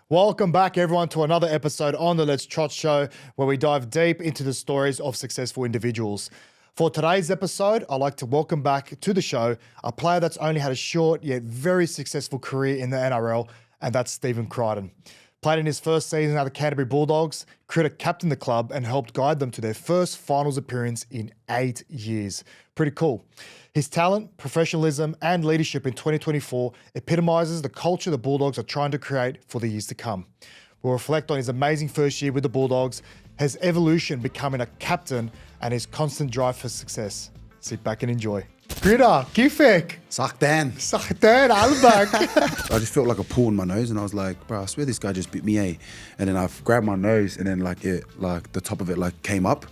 Welcome back, everyone, to another episode on the Let's Trot Show, where we dive deep into the stories of successful individuals. For today's episode, I'd like to welcome back to the show a player that's only had a short yet very successful career in the NRL, and that's Stephen Crichton. Played in his first season at the Canterbury Bulldogs, Critta captained the club and helped guide them to their first finals appearance in 8 years. Pretty cool. His talent, professionalism, and leadership in 2024 epitomises the culture the Bulldogs are trying to create for the years to come. We'll reflect on his amazing first year with the Bulldogs, his evolution becoming a captain, and his constant drive for success. Sit back and enjoy. Critta, kifek. Saktan. Saktan, Albak. I just felt like a pull in my nose, and I was like, bro, I swear this guy just bit me, eh? And then I grabbed my nose, and then the top of it came up,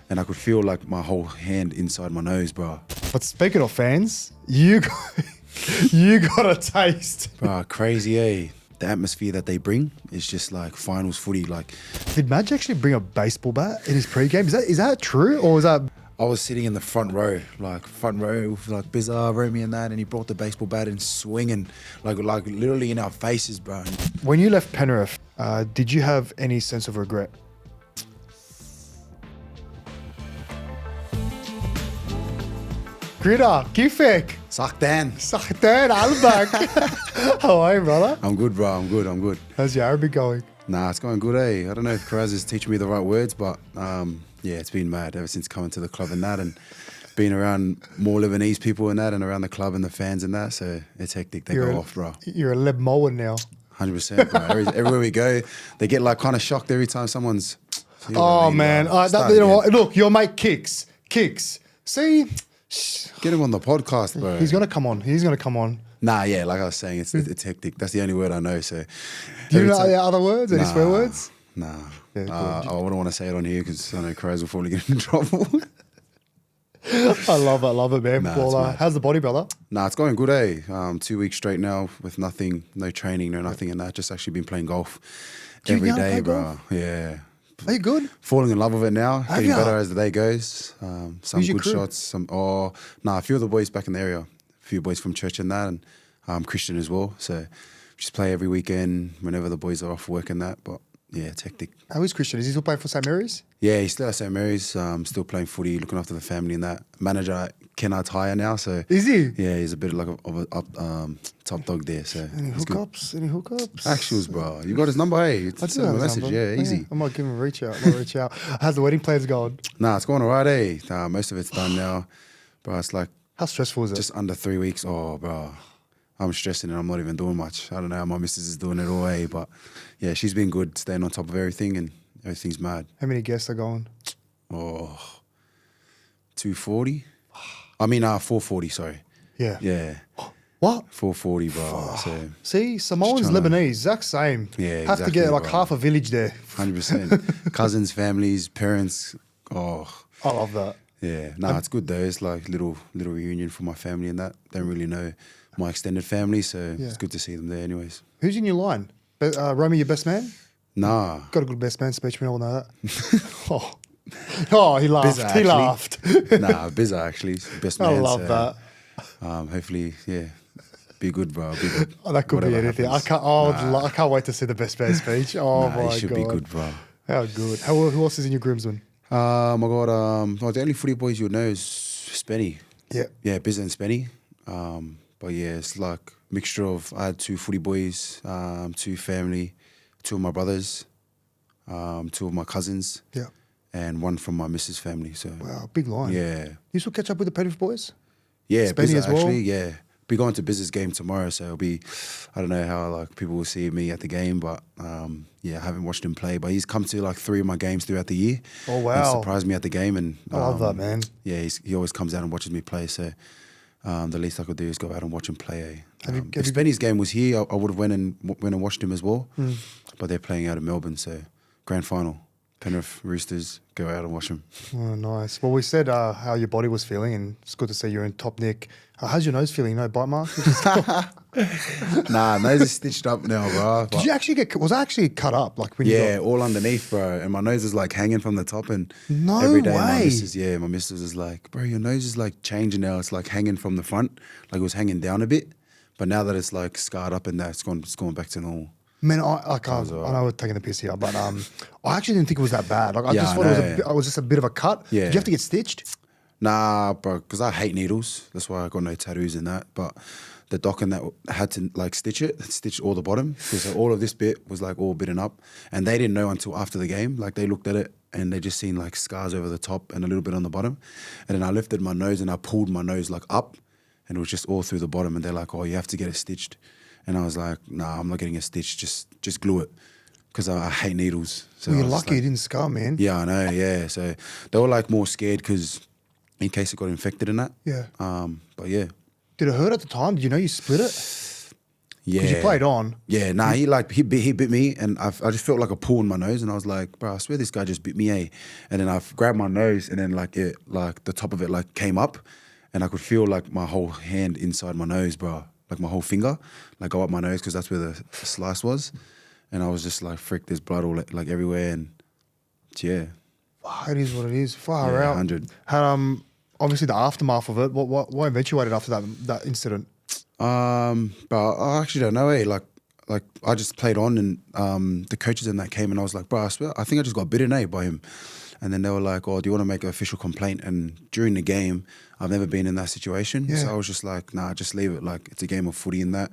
and I could feel like my whole hand inside my nose, bro. But speaking of fans, you got a taste. Bro, crazy, eh? The atmosphere that they bring is just like finals footy. Like, did Madge actually bring a baseball bat in his pre-game? Is that true, or is that? I was sitting in the front row with like Bizarre, Romy and that, and he brought the baseball bat and swinging like literally in our faces, bro. When you left Penrith, did you have any sense of regret? Critta, kifek. Saktan. Saktan, Albak. How are you, brother? I'm good, bro. I'm good. How's your Arabic going? Nah, it's going good, eh? I don't know if Kiraz is teaching me the right words, but yeah, it's been mad ever since coming to the club and that, and being around more Lebanese people and that, and around the club and the fans and that, so it's hectic. They go off, bro. You're a Lebanon now. 100%, bro. Everywhere we go, they get like kind of shocked every time someone's... Oh, man. You know what? Look, your mate Kicks. See? Get him on the podcast, bro. He's going to come on. Nah, yeah, like I was saying, it's hectic. That's the only word I know, so... Do you know other words? Any swear words? Nah. Yeah, I wouldn't want to say it on here because I know Kiraz will probably get in trouble. I love it, man. Well, how's the body, brother? Nah, it's going good, eh? 2 weeks straight now with nothing, no training, no nothing and that. Just actually been playing golf every day, bro. Golf? Yeah. Are you good? Falling in love with it now. Getting better as the day goes. Some Who's your good crew? shots. A few of the boys back in the area. A few boys from church and that, and Crichton as well. So just play every weekend whenever the boys are off work and that. But yeah, it's hectic. How is Crichton? Is he still playing for St. Mary's? Yeah, he's still at St. Mary's, still playing footy, looking after the family and that. Manager Kennard's higher now, so... Is he? Yeah, he's a bit like of a top dog there, so... Any hookups? Actuals, bro. You got his number, hey? Send him a message, yeah, easy. I might give him a reach out. How's the wedding plans going? Nah, it's going all right, eh? Most of it's done now. Bro, it's like... How stressful is it? Just under 3 weeks. Oh, bro. I'm stressing and I'm not even doing much. I don't know how my missus is doing it all, eh? But yeah, she's been good, staying on top of everything, and everything's mad. How many guests are going? Oh, 240? 440, sorry. Yeah. Yeah. What? 440, bro. So, see, Samoans, Lebanese, exact same. Yeah, have to get like bro. half a village there. 100%. Cousins, families, parents. Oh. I love that. Yeah. Nah, it's good though. It's like little reunion for my family and that. Don't really know my extended family, so it's good to see them there anyways. Who's in your line? Romy, your best man? Nah. Got a good best man speech, we all know that. Oh, he laughed. Bizza, he laughed. Nah, Bizza actually. Best man. I love that. Hopefully, yeah. Be good, bro. Be good. Oh, that could be Whatever anything. happens. I can't wait to see the best man speech. Oh my god. He should be good, bro. How good. Who else is in your groomsmen? I got the only footy boys you'll know is Spenny. Yeah. Yeah, Bizza and Spenny. But yeah, it's like a mixture of, I had 2 footy boys, 2 family, 2 of my brothers, 2 of my cousins. Yeah. And 1 from my missus' family. So Wow, big line. yeah. You still catch up with the Penrith boys? Yeah, Spenny Bizza as well? actually, yeah. Be going to Bizza's game tomorrow, so it'll be, I don't know how like people will see me at the game, but yeah, I haven't watched him play. But he's come to like 3 of my games throughout the year. Oh, wow. And surprised me at the game. And I love that, man. Yeah, he always comes out and watches me play, so the least I could do is go out and watch him play. If Spenny's game was here, I would have went and watched him as well. But they're playing out in Melbourne, so grand final. Penrith Roosters, go out and watch them. Oh, nice. Well, we said how your body was feeling, and it's good to see you're in top nick. How's your nose feeling? No bite marks? Nah, nose is stitched up now, bro. Did you actually was I actually cut up? Like when Yeah, you got... all underneath, bro. And my nose is like hanging from the top. And No every day way. my missus is like, bro, your nose is like changing now. It's like hanging from the front. Like it was hanging down a bit. But now that it's like scarred up and that, it's gone back to normal. Man, I know we're taking the piss here, but I actually didn't think it was that bad. Like I just thought it was just a bit of a cut. Yeah. Did you have to get stitched? Nah, bro, because I hate needles. That's why I got no tattoos in that. But the doc and that had to like stitch all the bottom because all of this bit was like all bitten up, and they didn't know until after the game. Like they looked at it and they just seen like scars over the top and a little bit on the bottom, and then I lifted my nose and I pulled my nose like up, and it was just all through the bottom. And they're like, "Oh, you have to get it stitched," and I was like, "Nah, I'm not getting it stitched. Just glue it." Because I hate needles. So Well, you're lucky it didn't scar, man. Yeah, I know. Yeah, so they were like more scared because in case it got infected and that. Yeah. But yeah. Did it hurt at the time? Did you know you split it? Yeah. Because you played on. Yeah, nah, he bit me and I just felt like a pull in my nose and I was like, bro, I swear this guy just bit me, eh? And then I grabbed my nose and then like the top of it like came up and I could feel like my whole hand inside my nose, bro. Like my whole finger, like go up my nose because that's where the slice was. And I was just like, frick, there's blood all like everywhere and yeah. It is what it is. Far Yeah, out. 100. Had obviously the aftermath of it. What eventuated after that incident? But I actually don't know, eh? Like I just played on and the coaches and that came and I was like, bro, I swear, I think I just got bitten, eh, by him. And then they were like, oh, do you want to make an official complaint? And during the game, I've never been in that situation. Yeah. So I was just like, nah, just leave it. Like it's a game of footy and that.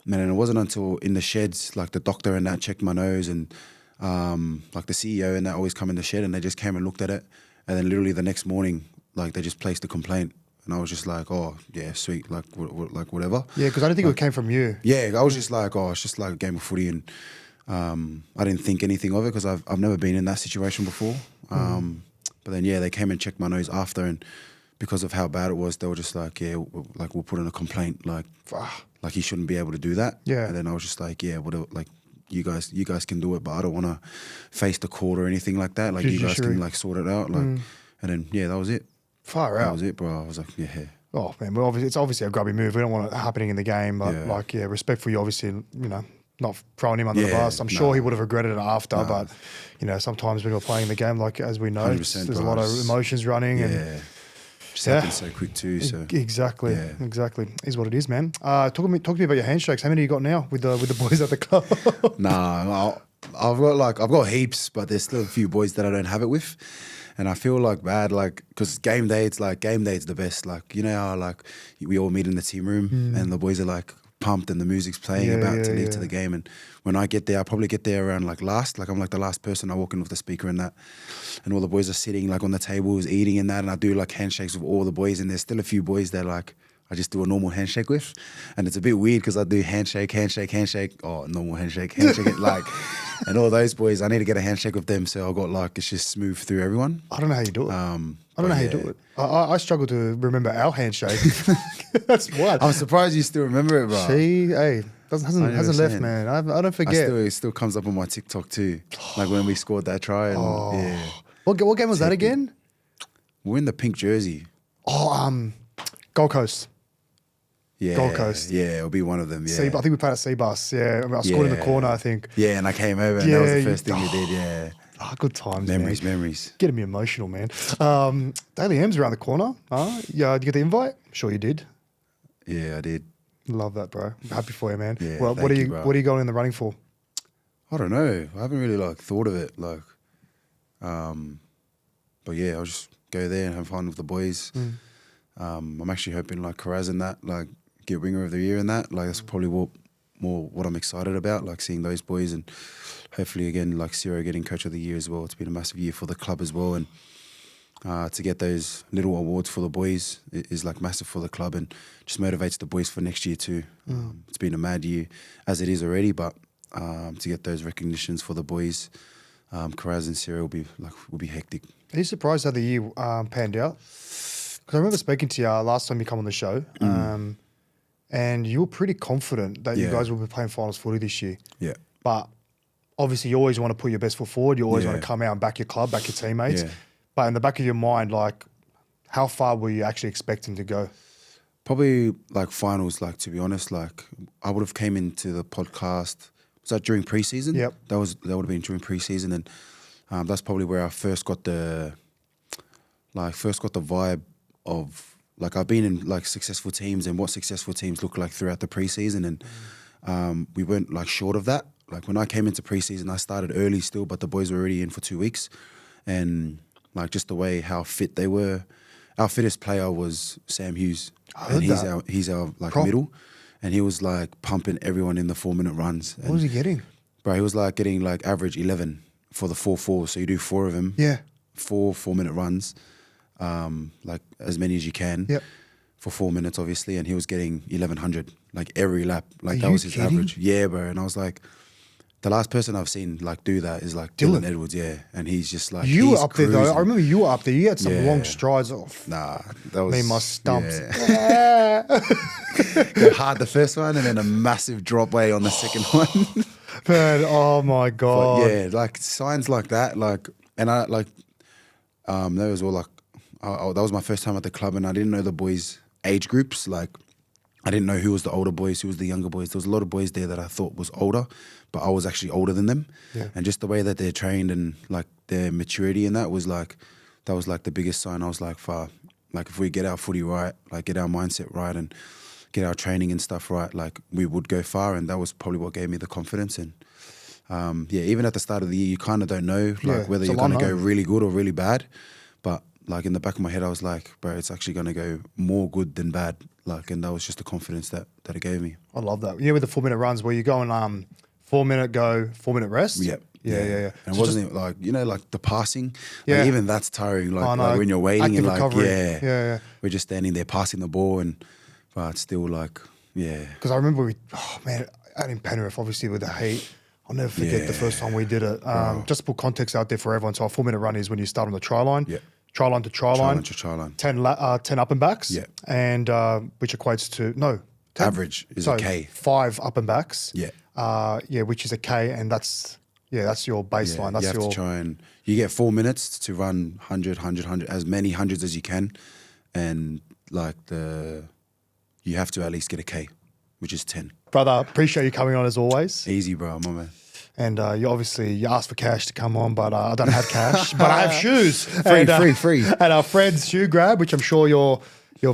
And then it wasn't until in the sheds, like the doctor and that checked my nose and like the CEO and that always come in the shed and they just came and looked at it. And then literally the next morning, like they just placed a complaint. And I was just like, oh, yeah, sweet, like whatever. Yeah, because I didn't think it came from you. Yeah, I was just like, oh, it's just like a game of footy. And I didn't think anything of it because I've never been in that situation before. But then, yeah, they came and checked my nose after. And because of how bad it was, they were just like, yeah, we'll put in a complaint. Like he shouldn't be able to do that. Yeah. And then I was just like, yeah, whatever, like, you guys can do it, but I don't want to face the court or anything like that. Like, you guys can, like, sort it out. Like, and then, yeah, that was it. Far out. That was it, bro. I was like, yeah. Oh, man, well, it's obviously a grubby move. We don't want it happening in the game, but, respect for you, obviously, not throwing him under the bus. I'm sure he would have regretted it after, but, sometimes when you're playing the game, like, as we know, there's a lot of emotions running. And just happened so quick too. So exactly. Is what it is, man. Talk to me about your handshakes. How many you got now with the boys at the club? Nah, I've got heaps, but there's still a few boys that I don't have it with, and I feel like bad, like because game day it's the best. Like how like we all meet in the team room and the boys are like pumped and the music's playing to leave to the game. And when I get there, I probably get there around like last. Like I'm like the last person. I walk in with the speaker and that. And all the boys are sitting like on the tables eating and that. And I do like handshakes with all the boys. And there's still a few boys that like I just do a normal handshake with. And it's a bit weird because I do handshake. Oh, normal handshake. Like, and all those boys, I need to get a handshake with them. So I got like, it's just smooth through everyone. I don't know how you do it. I don't know how you do it. I struggle to remember our handshake. That's what. I'm surprised you still remember it, bro. See, hey, hasn't left, man. I don't forget. It still comes up on my TikTok too. Like when we scored that try. And, yeah. What game was that again? We're in the pink jersey. Oh, Gold Coast. Yeah, Gold Coast. Yeah, it'll be one of them. Yeah, I think we played at Seabus. Yeah, I scored in the corner, I think. Yeah, and I came over, and that was the first thing you did. Yeah. Good times, memories. Getting me emotional, man. Daily M's around the corner. Yeah, did you get the invite? Sure you did. Yeah, I did. Love that, bro. Happy for you, man. Yeah, well, what are you going in the running for? I don't know. I haven't really like thought of it. Like, but yeah, I'll just go there and have fun with the boys. I'm actually hoping like Kiraz and that, like get Winger of the Year and that. Like that's probably more what I'm excited about. Like seeing those boys and hopefully again like Ciro getting Coach of the Year as well. It's been a massive year for the club as well, and to get those little awards for the boys is like massive for the club and just motivates the boys for next year too. It's been a mad year as it is already, but to get those recognitions for the boys, Kiraz and Ciro will be hectic. Are you surprised how the year panned out? Because I remember speaking to you last time you come on the show, and you were pretty confident that you guys will be playing finals footy this year. Yeah. But obviously you always want to put your best foot forward. You always want to come out and back your club, back your teammates. Yeah. But in the back of your mind, like, how far were you actually expecting to go? Probably like finals, like to be honest. Like I would have came into the podcast, was that during preseason? Yep. That would have been during preseason, and that's probably where I first got the vibe of like I've been in like successful teams and what successful teams look like throughout the preseason, and we weren't like short of that. like when I came into preseason, I started early still, but the boys were already in for 2 weeks, and like just the way how fit they were. Our fittest player was Sam Hughes, and he's our like Prop. middle, and he was like pumping everyone in the 4-minute runs. What was he getting? Bro, he was like getting like average 11 for the 4-4. So you do 4 of them. Yeah. 4-minute runs, like as many as you can. Yep. For 4 minutes, obviously, and he was getting 1100 like every lap. Like that you was his kidding? average. Yeah, bro. And I was like, the last person I've seen like do that is like Dylan Edwards, yeah. And he's just like You he's were up there though. I remember you were up there. You had some Yeah. long strides off. Nah, that was Me and my stumps. Yeah. Go hard the first one, and then a massive drop way on the second one. Man, oh my God. But yeah, like signs like that, like, and I like, that was all like, that was my first time at the club, and I didn't know the boys' age groups. Like, I didn't know who was the older boys, who was the younger boys. There was a lot of boys there that I thought was older, but I was actually older than them. Yeah. And just the way that they're trained and like their maturity in that was like the biggest sign. I was like, like if we get our footy right, like get our mindset right, and get our training and stuff right, like we would go far. And that was probably what gave me the confidence. And yeah, even at the start of the year, you kind of don't know like whether you're going to go really good or really bad. But like in the back of my head, I was like, bro, it's actually going to go more good than bad. Like, and that was just the confidence that it gave me. I love that. Yeah, with the 4-minute runs where you're going 4-minute go, 4-minute rest. Yep. Yeah. And wasn't it like, you know, like the passing? Yeah. Like even that's tiring. Like, know. like when you're waiting Active and like, recovery. yeah. We're just standing there passing the ball, and but it's still like, yeah. Because I remember out in Penrith, obviously with the heat, I'll never forget the first time we did it. Just to put context out there for everyone. So a 4-minute run is when you start on the try line. Yeah. Try line to try line. Try line. 10 up and backs. Yeah. And which equates to, 10. Average is a K. 5 up and backs. Yeah. Which is a K, and that's your baseline. Yeah, That's you have to try and you get 4 minutes to run 100, as many hundreds as you can, and like you have to at least get a K, which is 10. Brother, appreciate you coming on as always. Easy, bro, my man. And you asked for cash to come on, but I don't have cash. But I have shoes. Free. And our friend's ShoeGrab, which I'm sure you're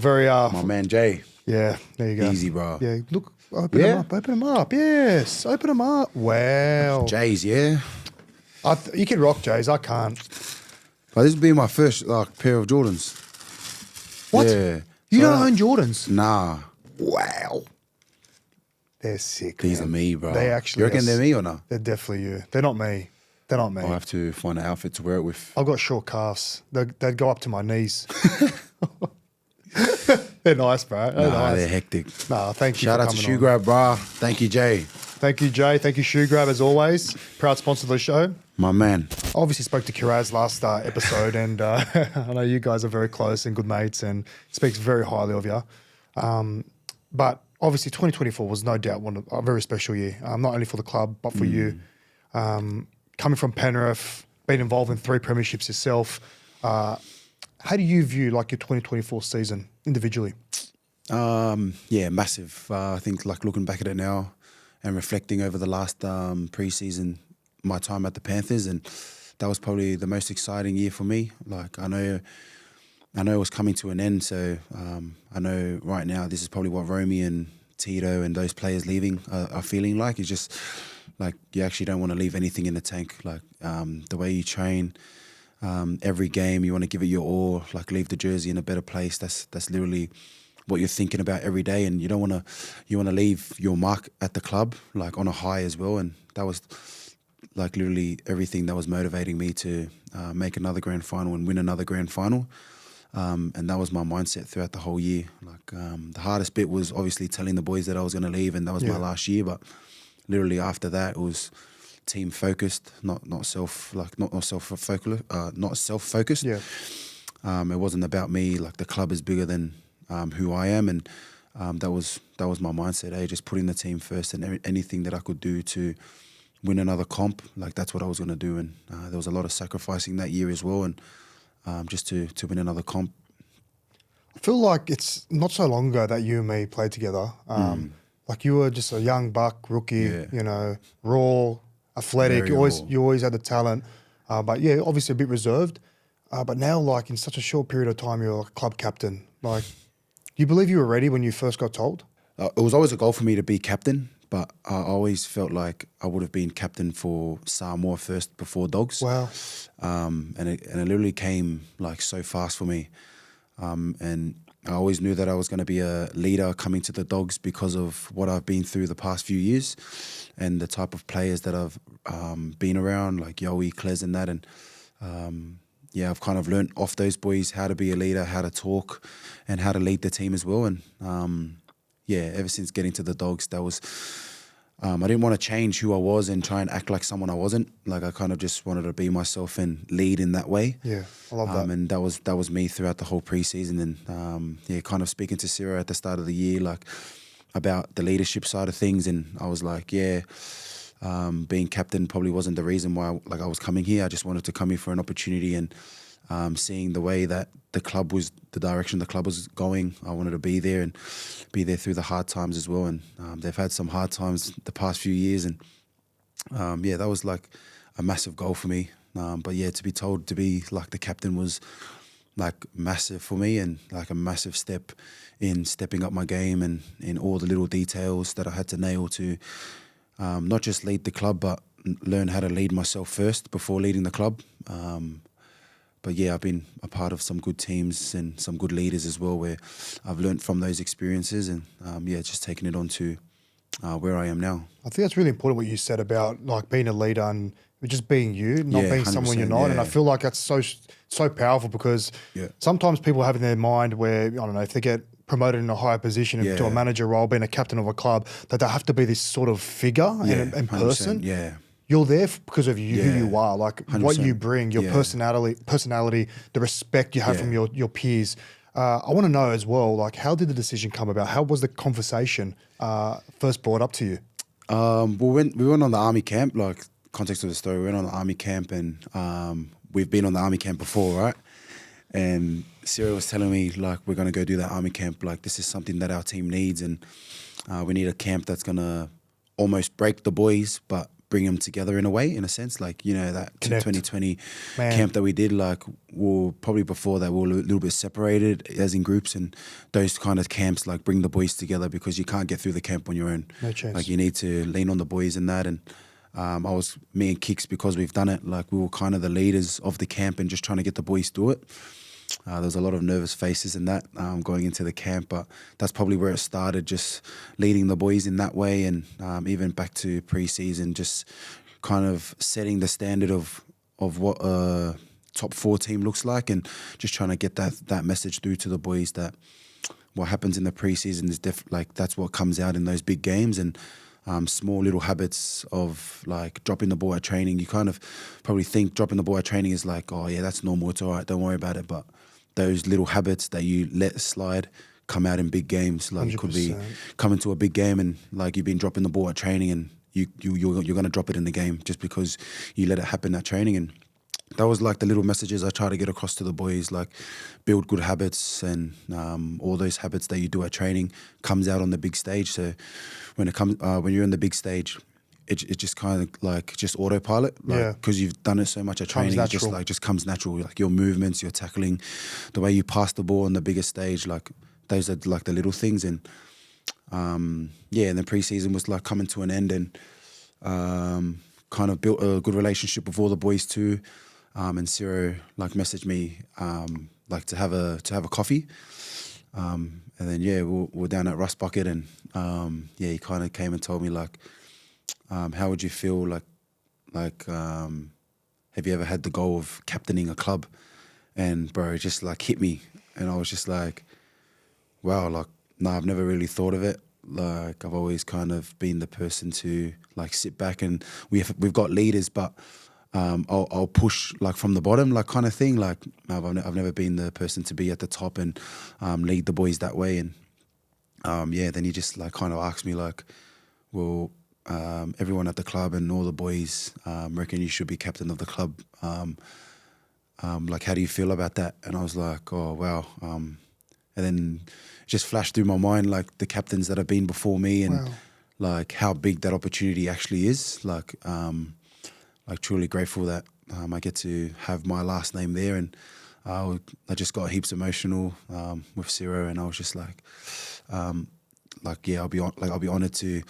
very My man Jay. Yeah, there you go. Easy, bro. Yeah, look, open them up. Yes, open them up. Wow. Jays, yeah. You can rock Jays, I can't. But this will be my first like pair of Jordans. What? Yeah. You don't own Jordans? Nah. Wow. They're sick. These man. are me, bro. They actually You reckon they're me or not? They're definitely you. They're not me. I'll have to find an outfit to wear it with. I've got short calves. They'd go up to my knees. They're nice, bro. They're hectic. Nah, thank you. Shout out to ShoeGrab, bro. Thank you, Jay. Thank you, Jay. Thank you, ShoeGrab, as always. Proud sponsor of the show. My man. I obviously spoke to Kiraz last episode, and I know you guys are very close and good mates, and speaks very highly of you. But obviously, 2024 was no doubt a very special year, not only for the club, but for you. Coming from Penrith, being involved in 3 premierships yourself, how do you view like your 2024 season individually? Yeah, massive. I think like looking back at it now and reflecting over the last preseason, my time at the Panthers, and that was probably the most exciting year for me. Like I know it was coming to an end, so I know right now this is probably what Romy and Tito and those players leaving are feeling like. It's just like you actually don't want to leave anything in the tank. Like the way you train, every game you want to give it your all. Like leave the jersey in a better place. That's literally what you're thinking about every day, and you want to leave your mark at the club like on a high as well. And that was like literally everything that was motivating me to make another grand final and win another grand final. And that was my mindset throughout the whole year. Like the hardest bit was obviously telling the boys that I was going to leave, and that was my last year. But literally after that, it was team focused, not self focused. Yeah. It wasn't about me. Like the club is bigger than who I am, and that was my mindset. Just putting the team first, and anything that I could do to win another comp, like that's what I was going to do. And there was a lot of sacrificing that year as well, and just to win another comp. I feel like it's not so long ago that you and me played together. Like you were just a young buck rookie, raw, athletic. Very You always had the talent, but yeah, obviously a bit reserved. But now, like in such a short period of time, you're a club captain. Like, do you believe you were ready when you first got told? It was always a goal for me to be captain, but I always felt like I would have been captain for Samoa first before Dogs. Wow. And it literally came like so fast for me. And I always knew that I was going to be a leader coming to the Dogs because of what I've been through the past few years and the type of players that I've been around, like Yowie, Kles and that. And yeah, I've kind of learnt off those boys how to be a leader, how to talk and how to lead the team as well. And yeah, ever since getting to the Dogs, that was... I didn't want to change who I was and try and act like someone I wasn't. Like I kind of just wanted to be myself and lead in that way. Yeah, I love that. And that was me throughout the whole preseason. And yeah, kind of speaking to Ciro at the start of the year, like about the leadership side of things. And I was like, yeah, being captain probably wasn't the reason why I was coming here. I just wanted to come here for an opportunity and seeing the way that the direction the club was going. I wanted to be there and be there through the hard times as well. And they've had some hard times the past few years. And yeah, that was like a massive goal for me. But yeah, to be told to be like the captain was like massive for me and like a massive step in stepping up my game and in all the little details that I had to nail to not just lead the club, but learn how to lead myself first before leading the club. But yeah, I've been a part of some good teams and some good leaders as well where I've learned from those experiences and yeah, just taking it on to where I am now. I think that's really important what you said about like being a leader and just being you, not being someone you're not. Yeah. And I feel like that's so powerful because sometimes people have in their mind where, I don't know, if they get promoted in a higher position to a manager role, being a captain of a club, that they have to be this sort of figure and person. Yeah. You're there because of you, who you are, like 100%. What you bring, your personality, the respect you have from your peers. I want to know as well, like, how did the decision come about? How was the conversation first brought up to you? Well, when we went on the army camp, like, context of the story, we went on the army camp and we've been on the army camp before, right? And Cyril was telling me, like, we're going to go do that army camp. Like, this is something that our team needs and we need a camp that's going to almost break the boys, but bring them together in a way, in a sense. Like, you know, that 2020 camp that we did, like, probably before that, we were a little bit separated as in groups, and those kind of camps, like, bring the boys together because you can't get through the camp on your own. No chance. Like, you need to lean on the boys in that. And me and Kicks, because we've done it, like, we were kind of the leaders of the camp and just trying to get the boys through it. There was a lot of nervous faces in that going into the camp, but that's probably where it started, just leading the boys in that way. And even back to pre-season, just kind of setting the standard of what a top 4 team looks like and just trying to get that message through to the boys that what happens in the pre-season is like that's what comes out in those big games. And small little habits of like dropping the ball at training. You kind of probably think dropping the ball at training is like, oh yeah, that's normal, it's all right, don't worry about it. But those little habits that you let slide come out in big games. Like 100%. It could be coming to a big game and like you've been dropping the ball at training and you're going to drop it in the game just because you let it happen at training. And that was like the little messages I try to get across to the boys, like build good habits and all those habits that you do at training comes out on the big stage. So when you're in the big stage, it just kind of like just autopilot, like, because you've done it so much at training, it just comes natural. Like your movements, your tackling, the way you pass the ball on the bigger stage, like those are like the little things. And and then pre-season was like coming to an end and kind of built a good relationship with all the boys too. And Ciro like messaged me like to have a coffee, and then we're down at Rust Bucket and he kind of came and told me like, how would you feel like have you ever had the goal of captaining a club? And bro, it just like hit me, and I was just like, wow, like no, I've never really thought of it. Like I've always kind of been the person to like sit back and we've got leaders, but I'll push like from the bottom, like kind of thing. Like I've never been the person to be at the top and lead the boys that way. And then he just like kind of asked me like, well, everyone at the club and all the boys reckon you should be captain of the club. Like how do you feel about that? And I was like, oh wow. And then it just flashed through my mind like the captains that have been before me and like how big that opportunity actually is. Like truly grateful that I get to have my last name there, and I just got heaps emotional with Ciro, and I was just like, I'll be honored to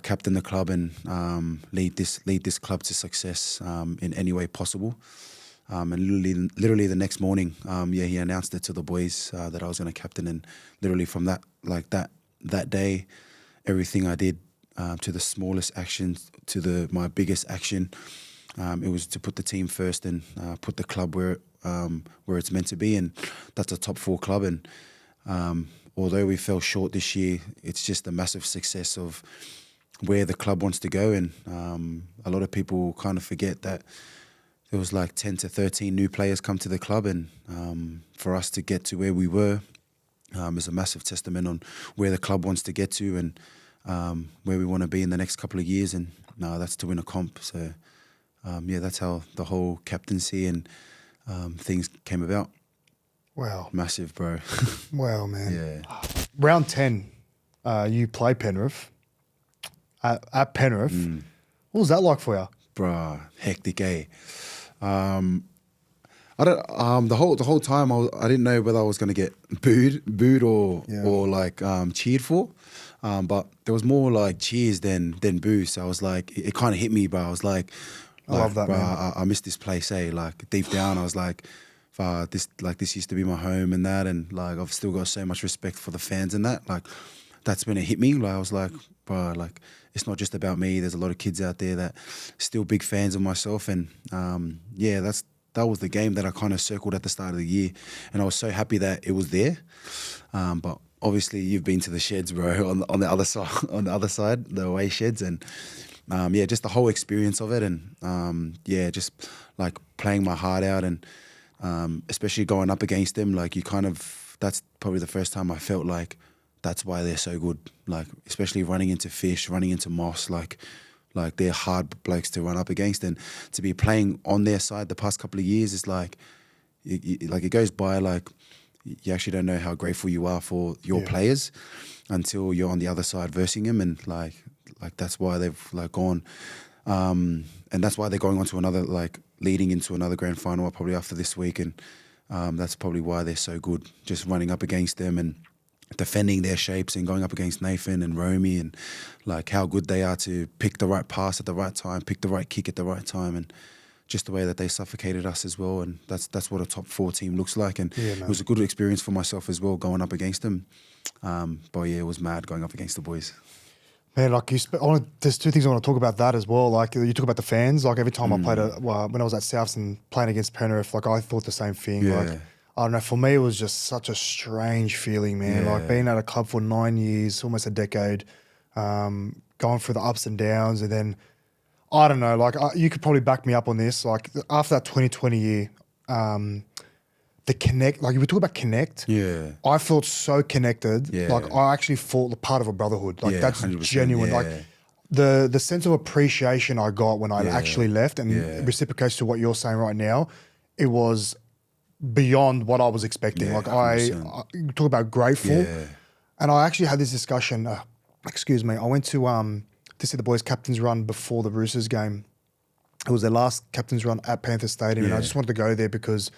captain the club and lead this club to success in any way possible. And literally the next morning, he announced it to the boys that I was going to captain, and literally from that day, everything I did, to the smallest actions to my biggest action, it was to put the team first and put the club where it's meant to be, and that's a top 4 club. And although we fell short this year, it's just a massive success of where the club wants to go. And a lot of people kind of forget that there was like 10 to 13 new players come to the club, and for us to get to where we were is a massive testament on where the club wants to get to and where we want to be in the next couple of years. And that's to win a comp. So that's how the whole captaincy and things came about. Wow. Massive, bro. Wow, man. Yeah. Round 10, you play Penrith. At Penrith. What was that like for you? Bruh, hectic, eh? I don't. The whole time I didn't know whether I was gonna get booed or like cheered for, but there was more like cheers than boos. So I was like, it kind of hit me, bro. I was like, I love that, man. I miss this place, eh? Like deep down, I was like, this used to be my home and that, and like I've still got so much respect for the fans and that. Like that's when it hit me. Like I was like, bro, like it's not just about me. There's a lot of kids out there that still big fans of myself, and that was the game that I kind of circled at the start of the year, and I was so happy that it was there. But obviously, you've been to the sheds, bro, on the other side, the away sheds, and just the whole experience of it, and just like playing my heart out, and especially going up against them, like that's probably the first time I felt like that's why they're so good. Like especially running into Fish, running into Moss, like they're hard blokes to run up against, and to be playing on their side the past couple of years is like, it goes by like you actually don't know how grateful you are for your players until you're on the other side versing them, and like that's why they've like gone, and that's why they're going on to another, like leading into another grand final probably after this week, and that's probably why they're so good, just running up against them and defending their shapes and going up against Nathan and Romy, and like how good they are to pick the right pass at the right time, pick the right kick at the right time, and just the way that they suffocated us as well. And that's what a top 4 team looks like. And it was a good experience for myself as well going up against them. But yeah, it was mad going up against the boys. Man, like there's 2 things I want to talk about that as well. Like you talk about the fans. Like every time I played when I was at Souths and playing against Penrith, like I thought the same thing. Yeah. Like I don't know, for me it was just such a strange feeling, man. Yeah. Like being at a club for 9 years, almost a decade, going through the ups and downs, and then I don't know, like you could probably back me up on this. Like after that 2020 year, the connect, like we talk about connect. Yeah. I felt so connected. Yeah. Like I actually felt part of a brotherhood. Like that's 100%, genuine. yeah. Like the sense of appreciation I got when I actually left, and reciprocates to what you're saying right now, it was beyond what I was expecting. Like I talk about grateful, and I actually had this discussion. I went to see the boys' captain's run before the Roosters game. It was their last captain's run at Panthers Stadium, and I just wanted to go there because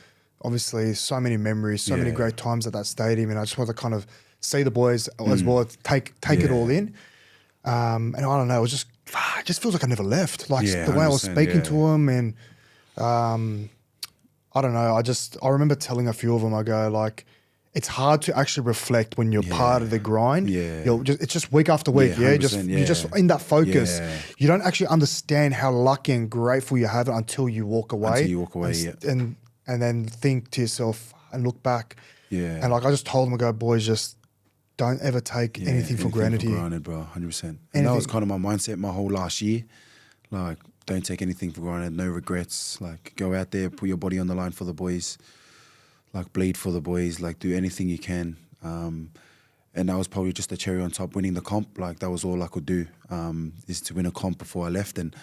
obviously so many memories, so many great times at that stadium, and I just wanted to kind of see the boys as well, take it all in. And I don't know, it just feels like I never left. Like the way I was speaking to them, and I don't know. I remember telling a few of them, I go like, it's hard to actually reflect when you're part of the grind. It's just week after week. You're just in that focus. You don't actually understand how lucky and grateful you have it until you walk away. And then think to yourself and look back. And like I just told them, I go, boys, just don't ever take anything for granted here. Granted, bro, 100%. And that was kind of my mindset my whole last year. Like, don't take anything for granted, no regrets. Like, go out there, put your body on the line for the boys. Like, bleed for the boys. Like, do anything you can. And that was probably just the cherry on top, winning the comp. Like, that was all I could do, is to win a comp before I left. And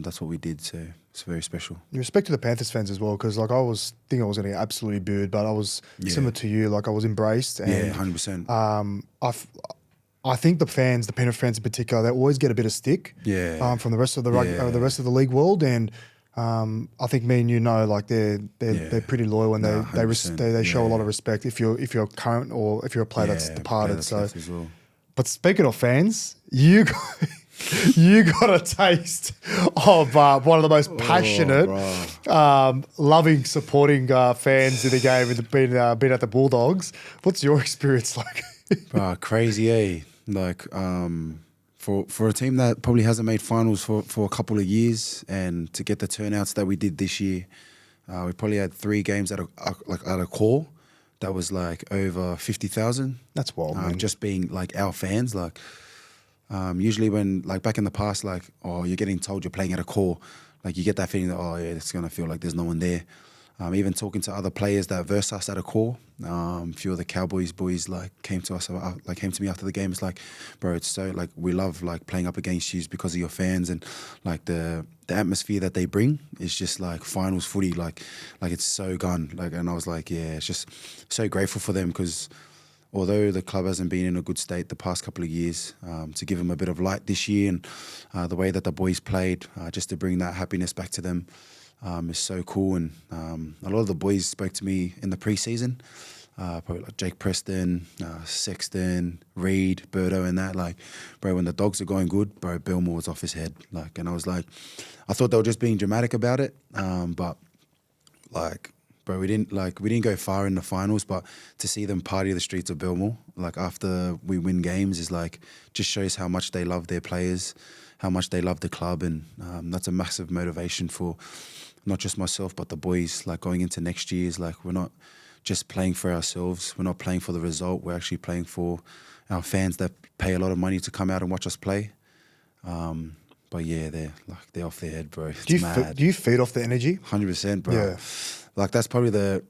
that's what we did. So it's very special. You respect to the Panthers fans as well, because like I was thinking I was going to get absolutely booed, but I was similar to you. Like I was embraced. And, 100%. I think the Penrith fans in particular, they always get a bit of stick from the rest of the the league world, and I think me and you know, like they're pretty loyal, and they show a lot of respect if you're current or if you're a player that's departed. But speaking of fans, you You got a taste of one of the most passionate, loving, supporting fans in the game and been at the Bulldogs. What's your experience like? Crazy, eh? Like, for a team that probably hasn't made finals for a couple of years, and to get the turnouts that we did this year, we probably had 3 games at a core that was like over 50,000. That's wild, man. Just being like our fans, like. Usually when, like back in the past, like, oh, you're getting told you're playing at a core, like you get that feeling that, oh yeah, it's going to feel like there's no one there. Even talking to other players that verse us at a core, a few of the Cowboys boys like came to me after the game. It's like, bro, it's so like, we love like playing up against you because of your fans, and like the atmosphere that they bring is just like finals footy, like it's so gun. Like, and I was like, yeah, it's just so grateful for them, because although the club hasn't been in a good state the past couple of years, to give them a bit of light this year, and the way that the boys played, just to bring that happiness back to them, is so cool. And a lot of the boys spoke to me in the pre-season, probably like Jake Preston, Sexton, Reed, Birdo, and that. Like, bro, when the Dogs are going good, bro, Belmore was off his head. Like, and I was like, I thought they were just being dramatic about it, but like, bro, we didn't go far in the finals, but to see them party the streets of Belmore, like after we win games, is like, just shows how much they love their players, how much they love the club, and that's a massive motivation for not just myself but the boys. Like, going into next year, is like, we're not just playing for ourselves, we're not playing for the result, we're actually playing for our fans that pay a lot of money to come out and watch us play. But yeah, they're off their head, bro. It's mad. Do you feed off the energy? 100%, bro. Yeah. Like, that's probably the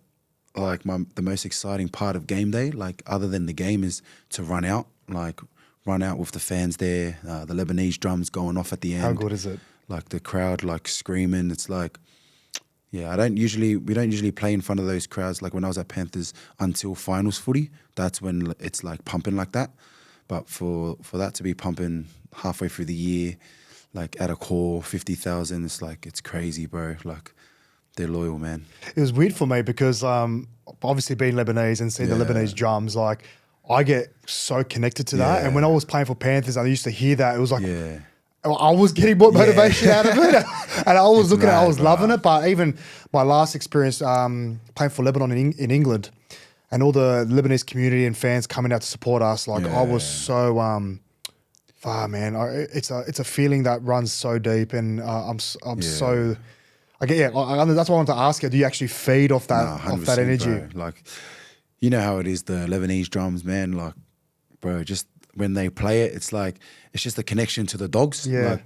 most exciting part of game day, like other than the game, is to run out with the fans there, the Lebanese drums going off at the end. How good is it? Like the crowd like screaming. It's like, yeah, we don't usually play in front of those crowds. Like when I was at Panthers until finals footy, that's when it's like pumping like that. But for that to be pumping halfway through the year, like at a core 50,000, it's like, it's crazy, bro. Like, they're loyal, man. It was weird for me because obviously being Lebanese and seeing the Lebanese drums, like I get so connected to that. And when I was playing for Panthers, I used to hear that. It was like, I was getting more motivation out of it. And I was looking at it, I was loving it. But even my last experience playing for Lebanon in England, and all the Lebanese community and fans coming out to support us, like I was so... man, it's a feeling that runs so deep, and I'm so... that's why I wanted to ask you, do you actually feed off that energy? Bro. Like, you know how it is, the Lebanese drums, man. Like, bro, just when they play it, it's like, it's just a connection to the Dogs. Yeah. Like,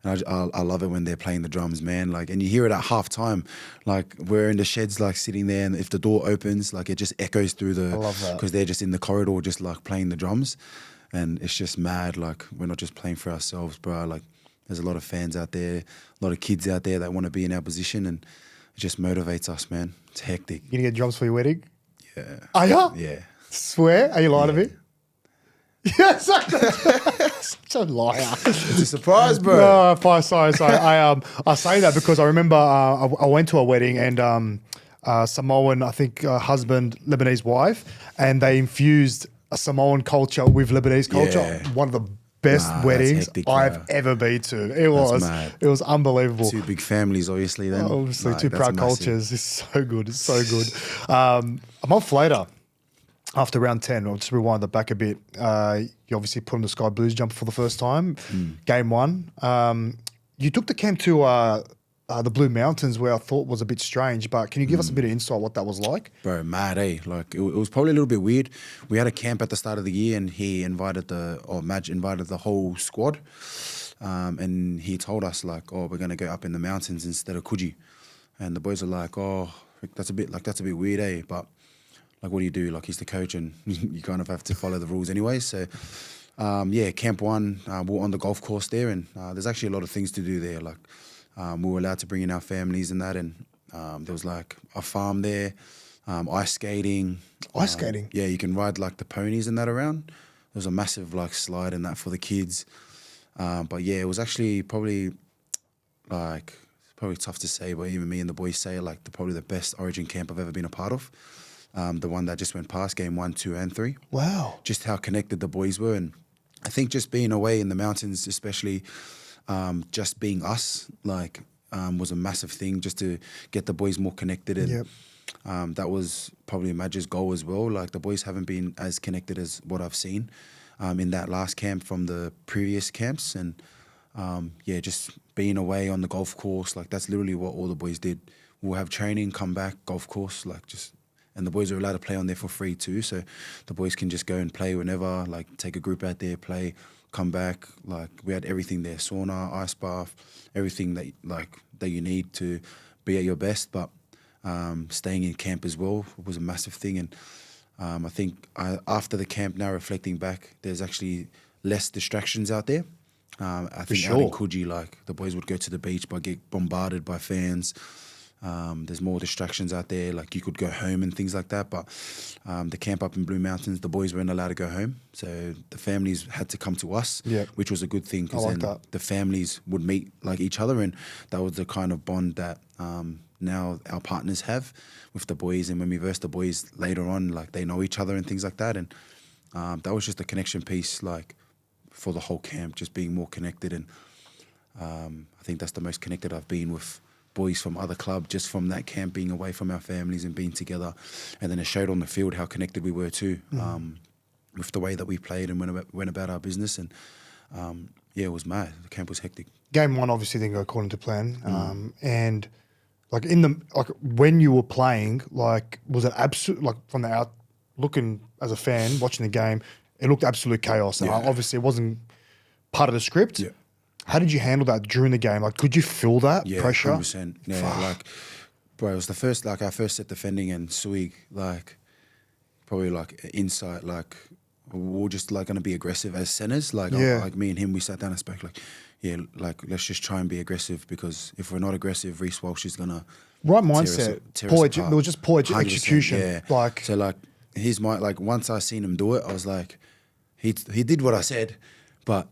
and I love it when they're playing the drums, man. Like, and you hear it at half time. Like, we're in the sheds, like sitting there, and if the door opens, like it just echoes through I love that. because they're just in the corridor, just like playing the drums. And it's just mad. Like, we're not just playing for ourselves, bro. Like, there's a lot of fans out there, a lot of kids out there that want to be in our position, and it just motivates us, man. It's hectic. You gonna get drums for your wedding? Yeah. Are you? Yeah. Swear? Are you lying to me? Yes. Such a liar. It's a surprise, bro. No, sorry. I say that because I remember I went to a wedding, and Samoan, I think, husband, Lebanese wife, and they infused a Samoan culture with Lebanese culture. Yeah. One of the best weddings hectic, I've ever been to. It was unbelievable. 2 big families, obviously. Then Obviously, like, 2 proud massive. cultures. It's so good. It's so good. A month later, after round 10, I'll just rewind the back a bit. You obviously put on the Sky Blues jumper for the first time. Game 1. You took the camp to the Blue Mountains, where I thought was a bit strange, but can you give us a bit of insight what that was like? Bro, mad, eh? Like, it was probably a little bit weird. We had a camp at the start of the year, and Madge invited the whole squad, and he told us, like, oh, we're going to go up in the mountains instead of Coogee. And the boys are like, oh, that's a bit weird, eh? But, like, what do you do? Like, he's the coach, and you kind of have to follow the rules anyway. So, camp 1, we're on the golf course there, and there's actually a lot of things to do there. Like, we were allowed to bring in our families and that, and there was like a farm there, ice skating. Ice skating? Yeah, you can ride like the ponies and that around. There was a massive like slide and that for the kids. But yeah, it was actually probably tough to say, but even me and the boys say like probably the best Origin camp I've ever been a part of. The one that just went past game 1, 2, and 3. Wow. Just how connected the boys were, and I think just being away in the mountains, especially just being us, like was a massive thing just to get the boys more connected. And that was probably Madge's goal as well. Like the boys haven't been as connected as what I've seen in that last camp from the previous camps. And just being away on the golf course, like that's literally what all the boys did. We'll have training, come back, golf course, like just, and the boys are allowed to play on there for free too. So the boys can just go and play whenever, like take a group out there, play, come back. Like we had everything there, sauna, ice bath, everything that you need to be at your best. But staying in camp as well was a massive thing. And I think after the camp, now reflecting back, there's actually less distractions out there. I think out in Coogee, like the boys would go to the beach but get bombarded by fans. There's more distractions out there, like you could go home and things like that. But the camp up in Blue Mountains, the boys weren't allowed to go home. So the families had to come to us, which was a good thing because then the families would meet like each other. And that was the kind of bond that now our partners have with the boys. And when we verse the boys later on, like they know each other and things like that. And that was just a connection piece, like for the whole camp, just being more connected. And I think that's the most connected I've been with boys from other clubs, just from that camp, being away from our families and being together. And then it showed on the field how connected we were too, with the way that we played and went about our business. And it was mad. The camp was hectic. Game one obviously didn't go according to plan. And like when you were playing, like was it absolute, like from the out looking as a fan watching the game, it looked absolute chaos. And obviously it wasn't part of the script. Yeah. How did you handle that during the game? Like, could you feel that pressure? 100%. Yeah, like, bro, it was the first, like, our first set defending, and Suig, like, probably, like, insight, like, we're just, like, going to be aggressive as centers. Like, like, me and him, we sat down and spoke, like, let's just try and be aggressive, because if we're not aggressive, Reece Walsh is going to right mindset. Tear us apart. It was just poor execution. Yeah. Like, so, like, like, once I seen him do it, I was like, he did what I said, but...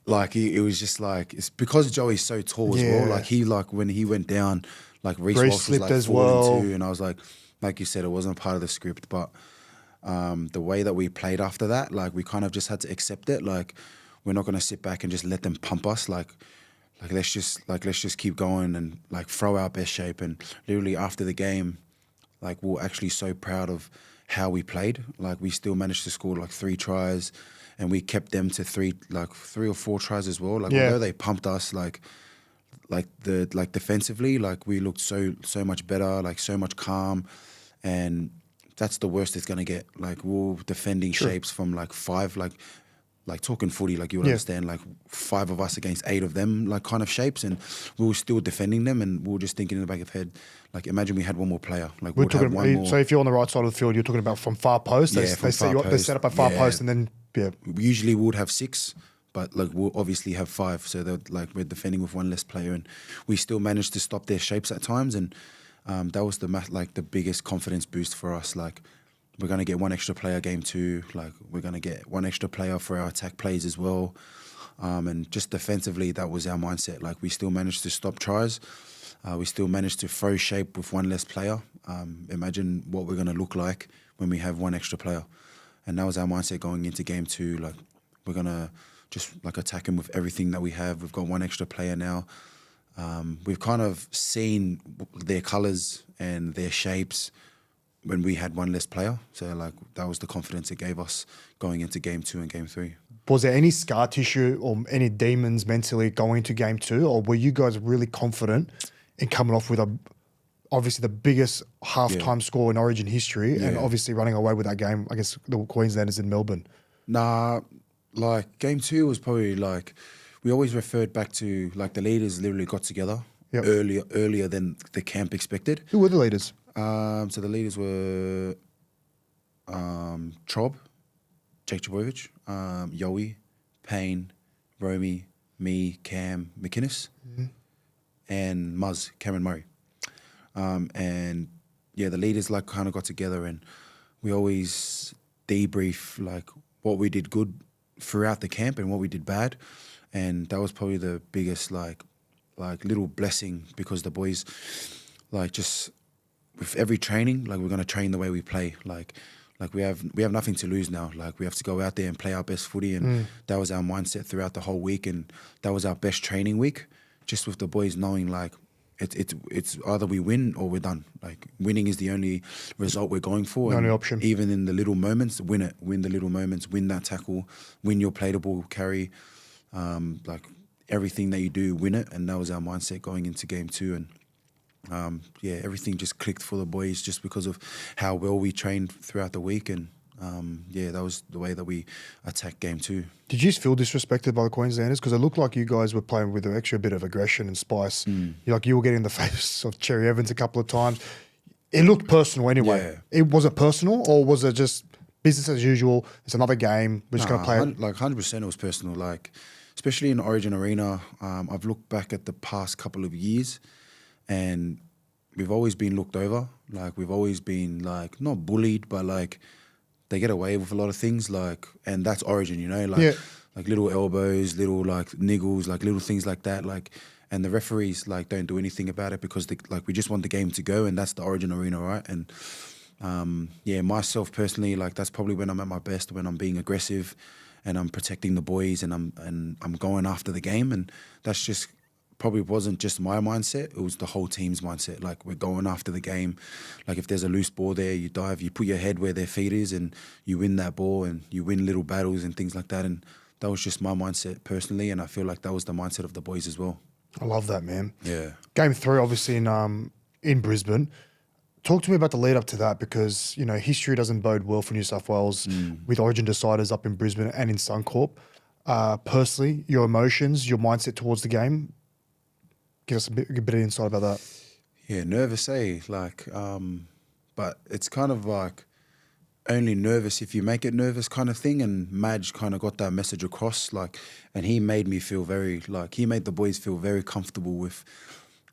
Like, it was just like, it's because Joey's so tall as well. Like, when he went down, like, Reece Walsh was like falling too. And I was like you said, it wasn't part of the script. But the way that we played after that, like, we kind of just had to accept it. Like, we're not going to sit back and just let them pump us. Like let's just keep going and, like, throw our best shape. And literally after the game, like, we're actually so proud of how we played. Like, we still managed to score, like, 3 tries. And we kept them to 3 or 4 tries as well. Like although they pumped us, like defensively, like we looked so much better, like so much calm, and that's the worst it's gonna get. Like we're defending shapes from like 5, like talking footy, like you would understand, like 5 of us against 8 of them, like kind of shapes, and we were still defending them, and we were just thinking in the back of the head, like imagine we had one more player. Like we'd have one more. So if you're on the right side of the field, you're talking about from far post. They set up at far post, and then. Yeah. Usually we would have 6, but like we'll obviously have 5. So that like we're defending with 1 less player, and we still managed to stop their shapes at times. And that was the biggest confidence boost for us. Like we're gonna get 1 extra player game 2. Like we're gonna get 1 extra player for our attack plays as well. And just defensively, that was our mindset. Like we still managed to stop tries. We still managed to throw shape with 1 less player. Imagine what we're gonna look like when we have 1 extra player. And that was our mindset going into game 2. Like, we're going to just, like, attack them with everything that we have. We've got 1 extra player now. We've kind of seen their colours and their shapes when we had 1 less player. So, like, that was the confidence it gave us going into game 2 and game 3. Was there any scar tissue or any demons mentally going into game 2? Or were you guys really confident in coming off with obviously the biggest halftime score in Origin history, and obviously running away with that game against the Queenslanders in Melbourne? Nah, like game 2 was probably like, we always referred back to like the leaders literally got together earlier than the camp expected. Who were the leaders? So the leaders were Trot, Jake Jabovic, Yowie, Payne, Romy, me, Cam, McInnes, and Muzz, Cameron Murray. And the leaders like kind of got together, and we always debrief like what we did good throughout the camp and what we did bad. And that was probably the biggest like little blessing, because the boys like just with every training, like we're going to train the way we play. Like like we have nothing to lose now. Like we have to go out there and play our best footy, and that was our mindset throughout the whole week, and that was our best training week. Just with the boys knowing like it's either we win or we're done. Like winning is the only result we're going for. The only option. Even in the little moments, win it. Win the little moments. Win that tackle. Win your play the ball carry. Like everything that you do, win it. And that was our mindset going into game 2. And yeah, everything just clicked for the boys just because of how well we trained throughout the week. And yeah, that was the way that we attacked game 2. Did you feel disrespected by the Queenslanders? Because it looked like you guys were playing with an extra bit of aggression and spice. You were getting the face of Cherry Evans a couple of times. It looked personal anyway. Yeah. Was it personal, or was it just business as usual? It's another game. We're just going to play it. Like 100% it was personal. Like, especially in the Origin Arena, I've looked back at the past couple of years and we've always been looked over. Like, we've always been, like, not bullied, but, like, they get away with a lot of things, like, and that's Origin, you know, like, like little elbows, little like niggles, like little things like that, like, and the referees like don't do anything about it because like we just want the game to go, and that's the Origin Arena, right? And yeah, myself personally, like that's probably when I'm at my best, when I'm being aggressive, and I'm protecting the boys, and I'm going after the game, and that's just probably wasn't just my mindset, it was the whole team's mindset. Like, we're going after the game. Like, if there's a loose ball there, you dive, you put your head where their feet is, and you win that ball, and you win little battles and things like that. And that was just my mindset personally, and I feel like that was the mindset of the boys as well. I love that, man. Yeah. Game 3, obviously, in Brisbane. Talk to me about the lead up to that, because, you know, history doesn't bode well for New South Wales with Origin deciders up in Brisbane and in Suncorp. Personally, your emotions, your mindset towards the game, give us a bit of insight about that. Yeah, nervous, eh? Like, but it's kind of like only nervous if you make it nervous kind of thing. And Madge kind of got that message across, like, and he made me feel very, like, he made the boys feel very comfortable with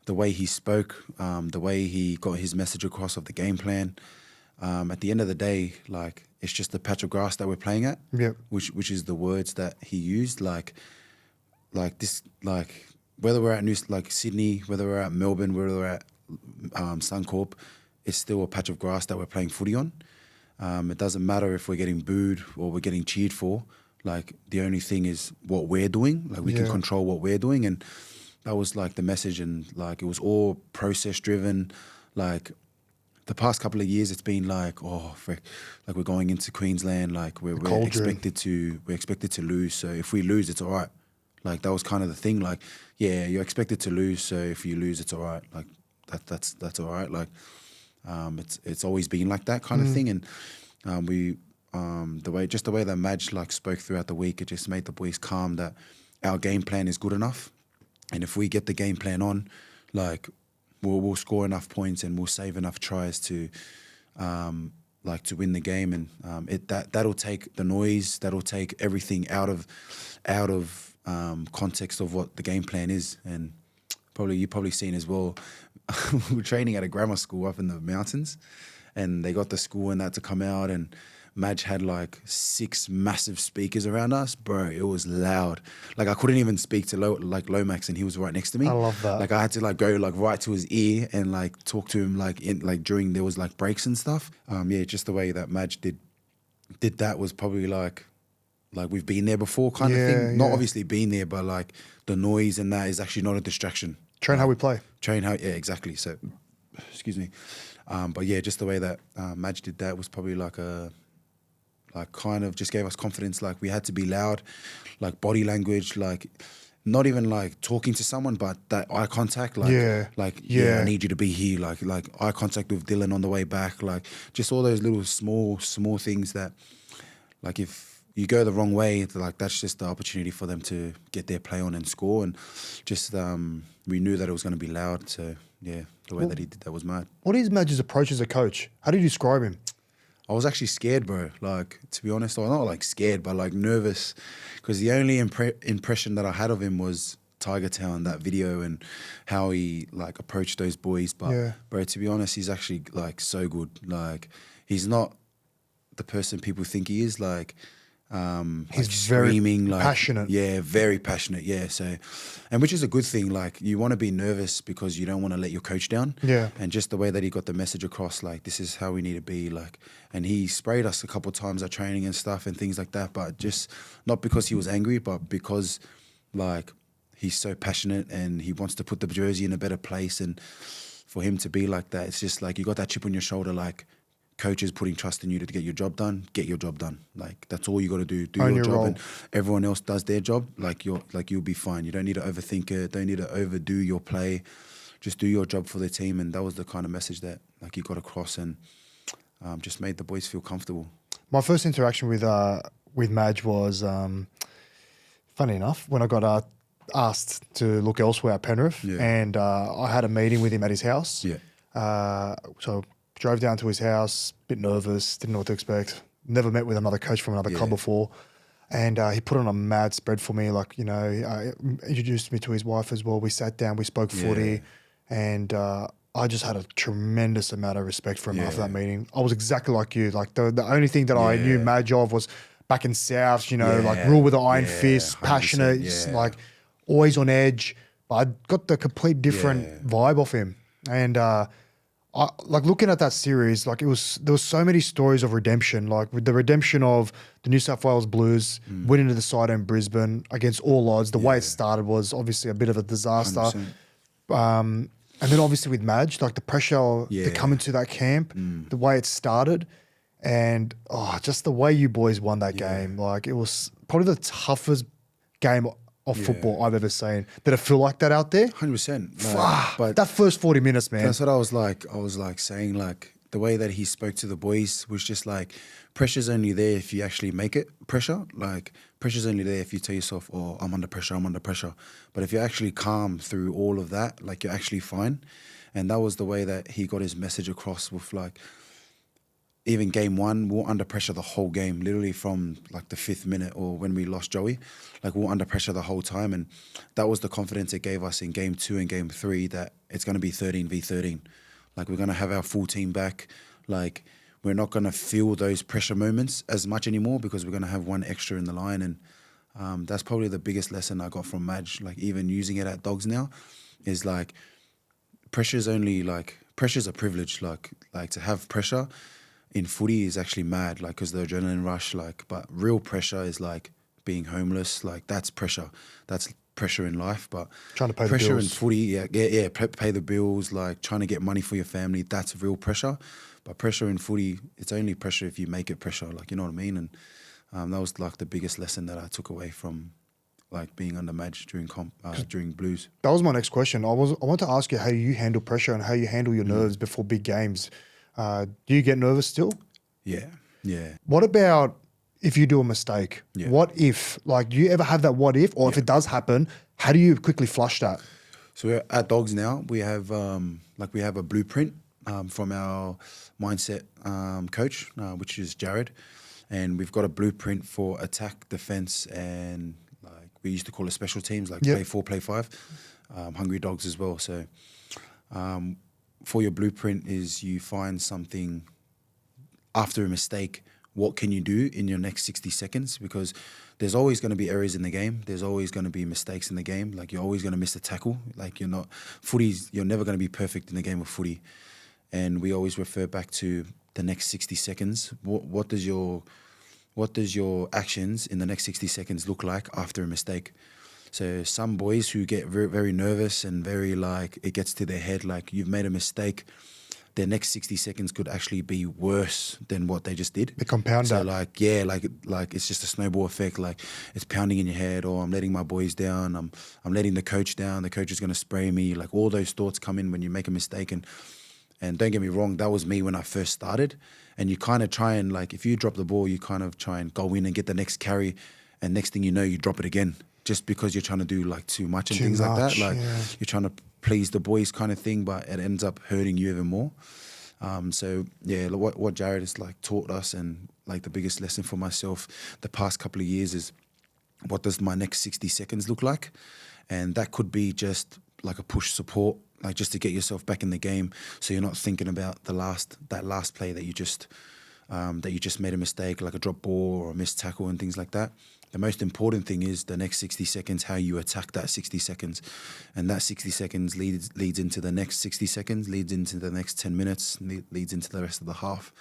the way he spoke, the way he got his message across of the game plan. At the end of the day, like, it's just the patch of grass that we're playing at, which is the words that he used, like this, like, whether we're at Sydney, whether we're at Melbourne, whether we're at Suncorp, it's still a patch of grass that we're playing footy on. It doesn't matter if we're getting booed or we're getting cheered for. Like, the only thing is what we're doing. Like, we can control what we're doing, and that was like the message. And like, it was all process driven. Like, the past couple of years, it's been like, oh, frick, like we're going into Queensland, like we're expected to lose. So if we lose, it's all right. Like, that was kind of the thing. Like, yeah, you're expected to lose, so if you lose, it's all right. Like, that's all right. Like, it's always been like that kind of thing. And the way that Madge like spoke throughout the week, it just made the boys calm that our game plan is good enough, and if we get the game plan on, like, we'll score enough points and we'll save enough tries to like to win the game. And that'll take the noise, that'll take everything out of context of what the game plan is. And you've probably seen as well, we were training at a grammar school up in the mountains, and they got the school and that to come out, and Madge had like 6 massive speakers around us. Bro, it was loud. Like, I couldn't even speak to Lomax, and he was right next to me. I love that. Like, I had to like go like right to his ear and like talk to him during there was like breaks and stuff. Yeah, just the way that Madge did that was probably like we've been there before kind of thing. Not obviously been there, but like the noise and that is actually not a distraction. Train how we play. Yeah, exactly. So, excuse me. But yeah, just the way that Madge did that was probably like kind of just gave us confidence. Like, we had to be loud, like body language, like not even like talking to someone, but that eye contact, like, I need you to be here, like eye contact with Dylan on the way back, like just all those little small things that, like, if you go the wrong way, like, that's just the opportunity for them to get their play on and score. And just we knew that it was going to be loud. So yeah, the way that he did that was mad. What is Madge's approach as a coach? How do you describe him? I was actually scared, bro. Like, to be honest, or not like scared, but like nervous, because the only impression that I had of him was Tiger Town, that video, and how he like approached those boys. But bro, to be honest, he's actually like so good. Like, he's not the person people think he is. Like, He's like screaming, very like passionate. Yeah, very passionate. Yeah, so, and which is a good thing. Like you want to be nervous because you don't want to let your coach down. Yeah. And just the way that he got the message across, like this is how we need to be. Like, and he sprayed us a couple of times at training and stuff and things like that. But just not because he was angry, but because like he's so passionate and he wants to put the jersey in a better place. And for him to be like that, it's just like you got that chip on your shoulder, like. Coaches putting trust in you to get your job done, get your job done. Like that's all you got to do. Do your job, role. and everyone else does their job. Like you'll be fine. You don't need to overthink it. Don't need to overdo your play. Just do your job for the team. And that was the kind of message that like you got across, and just made the boys feel comfortable. My first interaction with Madge was funny enough when I got asked to look elsewhere at Penrith, and I had a meeting with him at his house. Yeah. So. Drove down to his house, bit nervous, didn't know what to expect. Never met with another coach from another club before. And he put on a mad spread for me. Like, introduced me to his wife as well. We sat down, we spoke footy. And I just had a tremendous amount of respect for him after that meeting. I was exactly like you. Like the only thing that I knew Madge of was back in South, like rule with an iron fist, passionate, like always on edge. But I got the complete different vibe off him. And like looking at that series, like there was so many stories of redemption, like with the redemption of the New South Wales Blues winning to the side in Brisbane against all odds. The way it started was obviously a bit of a disaster. And then obviously with Madge, like the pressure to come into that camp, the way it started, and just the way you boys won that game. Like it was probably the toughest game of football I've ever seen. Did it feel like that out there? 100%. But that first 40 minutes, man. That's what I was like saying, like the way that he spoke to the boys was just like pressure's only there if you actually make it pressure. Like pressure's only there if you tell yourself, oh, I'm under pressure. But if you're actually calm through all of that, like you're actually fine. And that was the way that he got his message across with like, even game one, we were under pressure the whole game, literally from like the 5th minute or when we lost Joey. Like we were under pressure the whole time. And that was the confidence it gave us in game 2 and game 3 that it's going to be 13v13. Like we're going to have our full team back. Like we're not going to feel those pressure moments as much anymore because we're going to have one extra in the line. And that's probably the biggest lesson I got from Madge. Like even using it at Dogs now is like pressure's a privilege. Like to have pressure in footy is actually mad, like, because the adrenaline rush, like, but real pressure is like being homeless, like that's pressure. That's pressure in life, but trying to pay pressure the bills. in footy, pay the bills, like trying to get money for your family, that's real pressure. But pressure in footy, it's only pressure if you make it pressure, like, you know what I mean? And that was like the biggest lesson that I took away from like being under Madge during Blues. That was my next question. I want to ask you how you handle pressure and how you handle your nerves before big games. Do you get nervous still? Yeah. What about if you do a mistake? Yeah. What if? Like, do you ever have that what if? Or if it does happen, how do you quickly flush that? So we're at Dogs now. We have we have a blueprint from our mindset coach, which is Jared. And we've got a blueprint for attack, defense, and like we used to call it special teams, like play 4, play 5, hungry dogs as well. So for your blueprint is you find something after a mistake, what can you do in your next 60 seconds? Because there's always going to be errors in the game. There's always going to be mistakes in the game. Like you're always going to miss a tackle. Like you're never going to be perfect in the game of footy. And we always refer back to the next 60 seconds. What does your actions in the next 60 seconds look like after a mistake? So some boys who get very, very nervous and very like it gets to their head, like you've made a mistake, their next 60 seconds could actually be worse than what they just did. The compound So that. like it's just a snowball effect. Like it's pounding in your head, or I'm letting my boys down. I'm letting the coach down. The coach is going to spray me. Like all those thoughts come in when you make a mistake. And don't get me wrong, that was me when I first started. And you kind of try and like, if you drop the ball, you kind of try and go in and get the next carry. And next thing you know, you drop it again. Just because you're trying to do like too much and things like that. Like you're trying to please the boys kind of thing, but it ends up hurting you even more. So yeah, what Jared has like taught us, and like the biggest lesson for myself the past couple of years is, what does my next 60 seconds look like? And that could be just like a push support, like just to get yourself back in the game, so you're not thinking about that last play that you just that you just made a mistake, like a drop ball or a missed tackle and things like that. The most important thing is the next 60 seconds, how you attack that 60 seconds. And that 60 seconds leads into the next 60 seconds, leads into the next 10 minutes, leads into the rest of the half.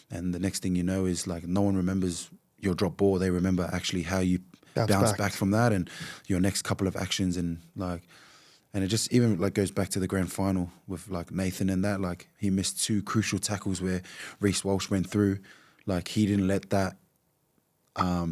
And the next thing you know is like no one remembers your drop ball. They remember actually how you bounce back from that and your next couple of actions and it just even like goes back to the grand final with like Nathan and that. Like he missed 2 crucial tackles where Reece Walsh went through. Like he didn't let that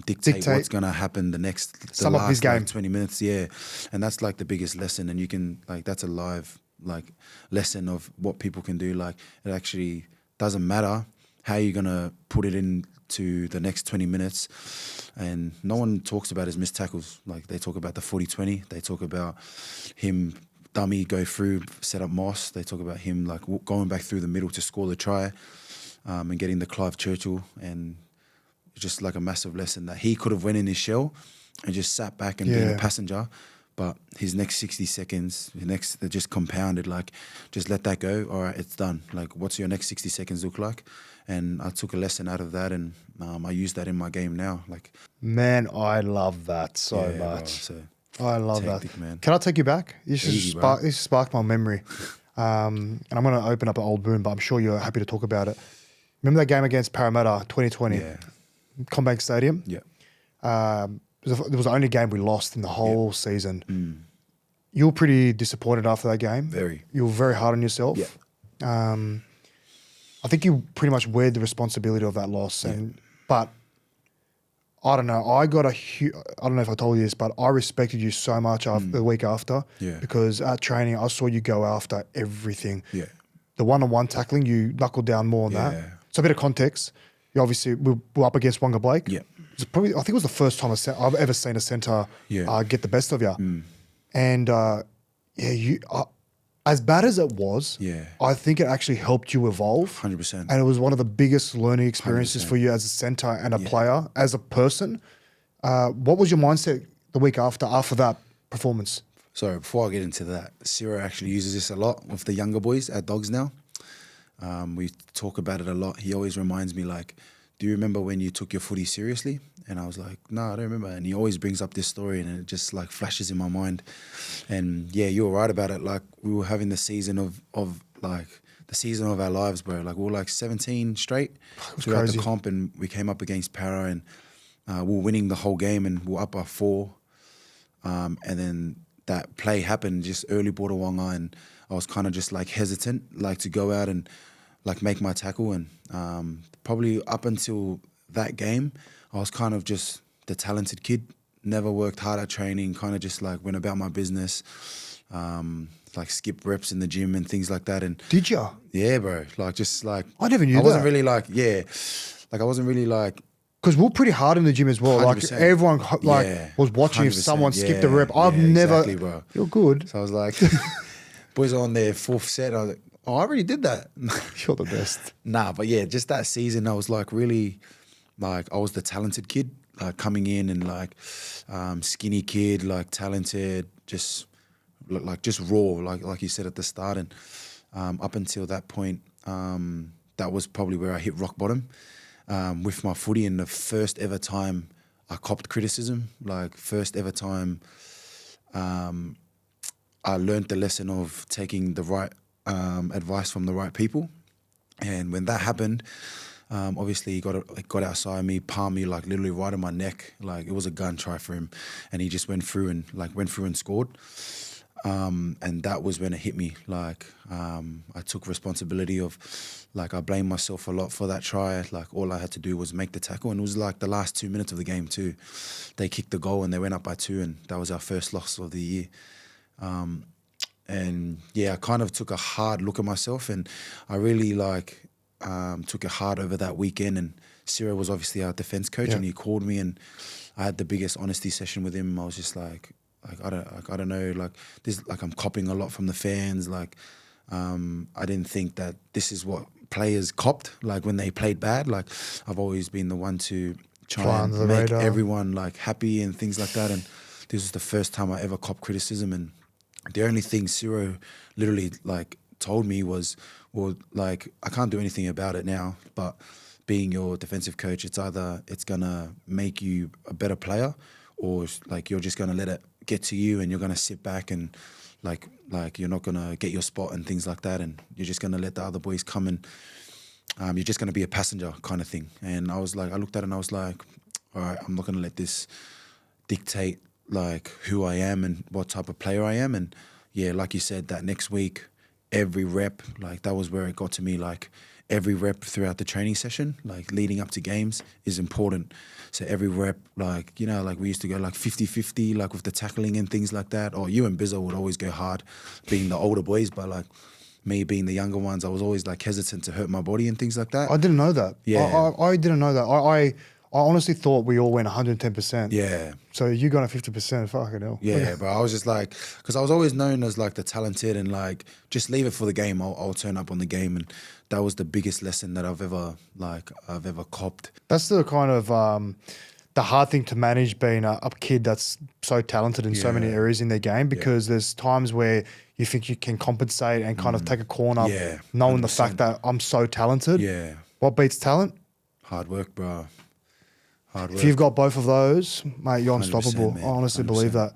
dictate what's going to happen the last like 20 minutes. Yeah. And that's like the biggest lesson. And you can like, that's a live like lesson of what people can do. Like it actually doesn't matter how you're going to put it into the next 20 minutes. And no one talks about his missed tackles. Like they talk about the 40-20. They talk about him dummy, go through, set up Moss. They talk about him like going back through the middle to score the try and getting the Clive Churchill. And just like a massive lesson that he could have went in his shell and just sat back and been a passenger. But his next 60 seconds, they just compounded, like, just let that go. All right, it's done. Like, what's your next 60 seconds look like? And I took a lesson out of that and I use that in my game now. Like, man, I love that so much. Bro, I love that. Man. Can I take you back? This sparked my memory. And I'm going to open up an old wound, but I'm sure you're happy to talk about it. Remember that game against Parramatta 2020? Yeah. Combank Stadium? Yeah. It was the only game we lost in the whole season. You were pretty disappointed after that game. Very. You were very hard on yourself. Yeah. I think you pretty much weighed the responsibility of that loss. But I don't know. I don't know if I told you this, but I respected you so much after the week after. Yeah. Because at training, I saw you go after everything. Yeah. The one-on-one tackling, you knuckled down more on that. So a bit of context. You obviously were up against Wonga Blake. Yeah. I think it was the first time I've ever seen a centre get the best of you. And as bad as it was, I think it actually helped you evolve. 100%. And it was one of the biggest learning experiences 100%. For you as a centre and a player, as a person. What was your mindset the week after that performance? Sorry, before I get into that, Ciro actually uses this a lot with the younger boys at Dogs now. We talk about it a lot. He always reminds me like, do you remember when you took your footy seriously? And I was like, no, I don't remember. And he always brings up this story and it just like flashes in my mind. And yeah, you were right about it. Like we were having the season of the season of our lives, bro. Like we were like 17 straight throughout the comp and we came up against Para and we were winning the whole game and we were up by 4. And then that play happened just early border Wonga and I was kind of just like hesitant, like to go out and like make my tackle. And probably up until that game, I was kind of just the talented kid, never worked hard at training, kind of just like went about my business, like skip reps in the gym and things like that. And did you? Yeah, bro. Like just like I never knew that. I wasn't really like I wasn't really like. Because we're pretty hard in the gym as well. 100%. Like everyone was watching if someone skipped a rep. I've never. Exactly, bro. You're good. So I was like, boys are on their 4th set. I was like, oh, I already did that. You're the best. Nah, but yeah, just that season, I was like really, like I was the talented kid, coming in and like skinny kid, like talented, just raw, like you said at the start. And up until that point, that was probably where I hit rock bottom. With my footy and the first ever time I copped criticism, like first ever time I learned the lesson of taking the right advice from the right people. And when that happened, obviously he got outside me, palmed me like literally right on my neck, like it was a gun try for him. And he just went through and scored. And that was when it hit me. Like I took responsibility of, like I blamed myself a lot for that try. Like all I had to do was make the tackle, and it was like the last 2 minutes of the game too. They kicked the goal and they went up by 2, and that was our first loss of the year. And yeah, I kind of took a hard look at myself, and I really took it hard over that weekend. And Ciro was obviously our defense coach, and he called me, and I had the biggest honesty session with him. I was just like I don't know, like this, like I'm copping a lot from the fans. Like I didn't think that this is what players copped, like when they played bad. Like I've always been the one to try and make everyone like happy and things like that. And this was the first time I ever copped criticism. And the only thing Ciro literally like told me was, well, like I can't do anything about it now, but being your defensive coach, it's either it's gonna make you a better player, or like you're just gonna let it get to you, and you're gonna sit back and like you're not gonna get your spot and things like that, and you're just gonna let the other boys come and you're just gonna be a passenger kind of thing. And I was like, I looked at it and I was like, all right, I'm not gonna let this dictate like who I am and what type of player I am. And yeah, like you said, that next week, every rep, like that was where it got to me. Like every rep throughout the training session, like leading up to games, is important. So every rep, like, you know, like we used to go like 50-50, like with the tackling and things like that. Or you and Bizzo would always go hard, being the older boys, but like me being the younger ones, I was always like hesitant to hurt my body and things like that. I didn't know that. Yeah. I didn't know that. I honestly thought we all went 110%. Yeah. So you got a 50%, fucking hell. Yeah, but I was just like, because I was always known as like the talented and like, just leave it for the game. I'll turn up on the game. And that was the biggest lesson that I've ever copped. That's the kind of the hard thing to manage, being a kid that's so talented in so many areas in their game, because there's times where you think you can compensate and kind of take a corner, knowing 100%. The fact that I'm so talented. Yeah. What beats talent? Hard work, bro. Hard work. If you've got both of those, mate, you're unstoppable. Man, I honestly 100%. believe that.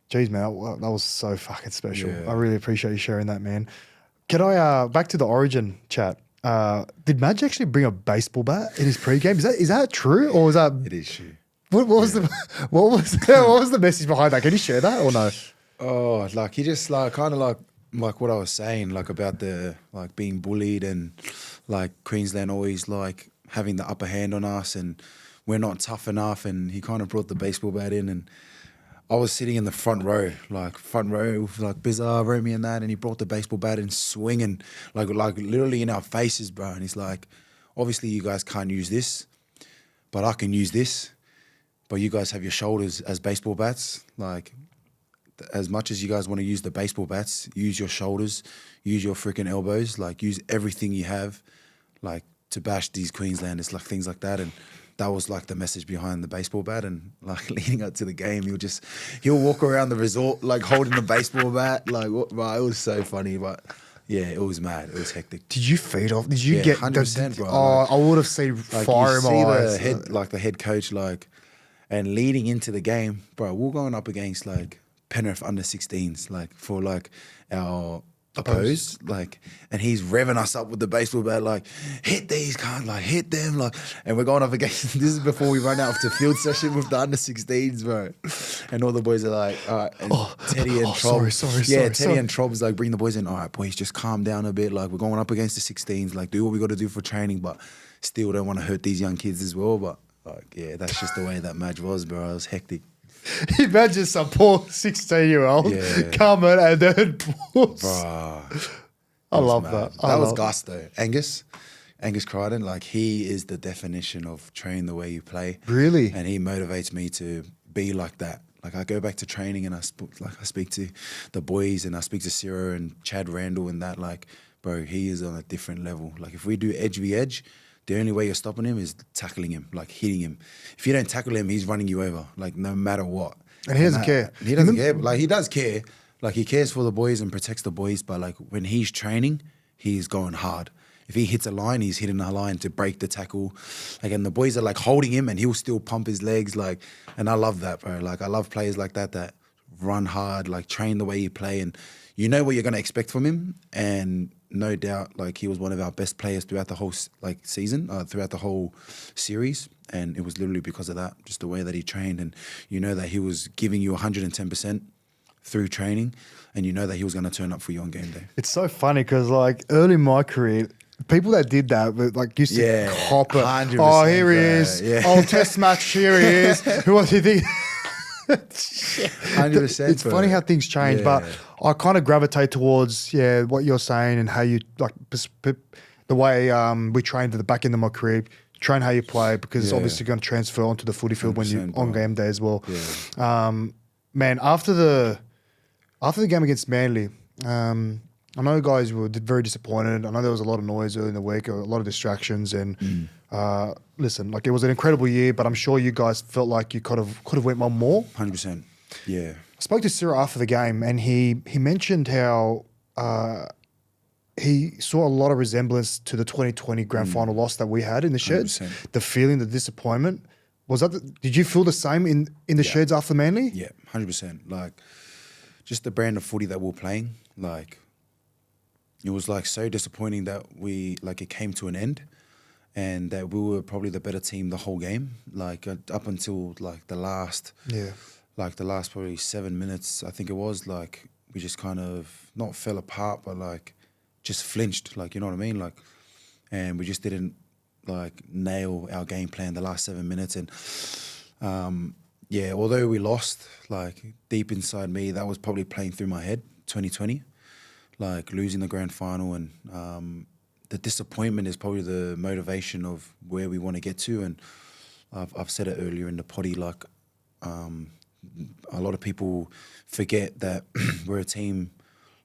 Geez, man, that was so fucking special. Yeah. I really appreciate you sharing that, man. Can I back to the Origin chat? Did Madge actually bring a baseball bat in his pregame? Is that true, or was that? It is true. What was what was the message behind that? Can you share that or no? Oh, like he just like kind of like what I was saying, like about the like being bullied and like Queensland always like having the upper hand on us and we're not tough enough. And he kind of brought the baseball bat in, and I was sitting in the front row with like Bizarre, Romy and that, and he brought the baseball bat and swinging like literally in our faces, bro. And he's like, obviously you guys can't use this, but I can use this. But you guys have your shoulders as baseball bats. Like, as much as you guys want to use the baseball bats, use your shoulders, use your freaking elbows, like use everything you have, like to bash these Queenslanders, like things like that. And that was like the message behind the baseball bat. And like leading up to the game, he'll walk around the resort like holding the baseball bat. Like, bro, it was so funny, but yeah, it was mad. It was hectic. Did you feed off? Did you get 100%, bro? Oh, like, I would have seen fire in my eyes. The head coach, like, and leading into the game, bro, we're going up against like Penrith under 16s, like for like our opposed, like, and he's revving us up with the baseball bat, like, hit these, can't like hit them, like, and we're going up against. This is before we run out to field session with the under 16s, bro, and all the boys are like, all right, and Teddy and Trob, sorry, and Trob's like, bring the boys in. All right, boys, just calm down a bit. Like, we're going up against the 16s. Like, do what we got to do for training, but still don't want to hurt these young kids as well. But like, yeah, that's just the way that match was, bro. It was hectic. Imagine some poor 16-year-old coming and then bro, I love that. That was Gus though. Angus Crichton, like he is the definition of train the way you play. Really? And he motivates me to be like that. Like I go back to training and I speak to the boys and I speak to Ciro and Chad Randall and that, like, bro, he is on a different level. Like if we do edge v edge, the only way you're stopping him is tackling him, like hitting him. If you don't tackle him, he's running you over, like no matter what. And he doesn't care. He doesn't care. Like he does care. Like he cares for the boys and protects the boys. But like when he's training, he's going hard. If he hits a line, he's hitting a line to break the tackle. Like, and the boys are like holding him and he'll still pump his legs. Like, and I love that, bro. Like I love players like that run hard, like train the way you play. And you know what you're going to expect from him. And no doubt, like he was one of our best players throughout the whole like season, throughout the whole series, and it was literally because of that, just the way that he trained, and you know that he was giving you 110% through training, and you know that he was going to turn up for you on game day. It's so funny because like early in my career, people that did that, like used to cop it. 100%, oh, here he is. Yeah. Oh, test match. Here he is. Who was he think? 100%. It's funny how things change, but I kind of gravitate towards what you're saying and how you like the way we trained at the back end of my career. Train how you play because it's obviously going to transfer onto the footy field when you on game day as well. Yeah. Man, after the game against Manly, I know guys were very disappointed. I know there was a lot of noise early in the week, a lot of distractions, and listen, like it was an incredible year, but I'm sure you guys felt like you could have went one more. 100%. Yeah. I spoke to Ciro after the game, and he mentioned how he saw a lot of resemblance to the 2020 grand final loss that we had in the sheds. 100%. The feeling, the disappointment. Was that? Did you feel the same in the sheds after Manly? Yeah, 100%. Like, just the brand of footy that we're playing, like, it was like so disappointing that it came to an end, and that we were probably the better team the whole game. Like, up until like the last probably 7 minutes, I think it was, like, we just kind of not fell apart, but like just flinched, like, you know what I mean? Like, and we just didn't like nail our game plan the last 7 minutes. And although we lost, like, deep inside me, that was probably playing through my head, 2020, like losing the grand final. And the disappointment is probably the motivation of where we want to get to. And I've said it earlier in the potty, like, a lot of people forget that we're a team,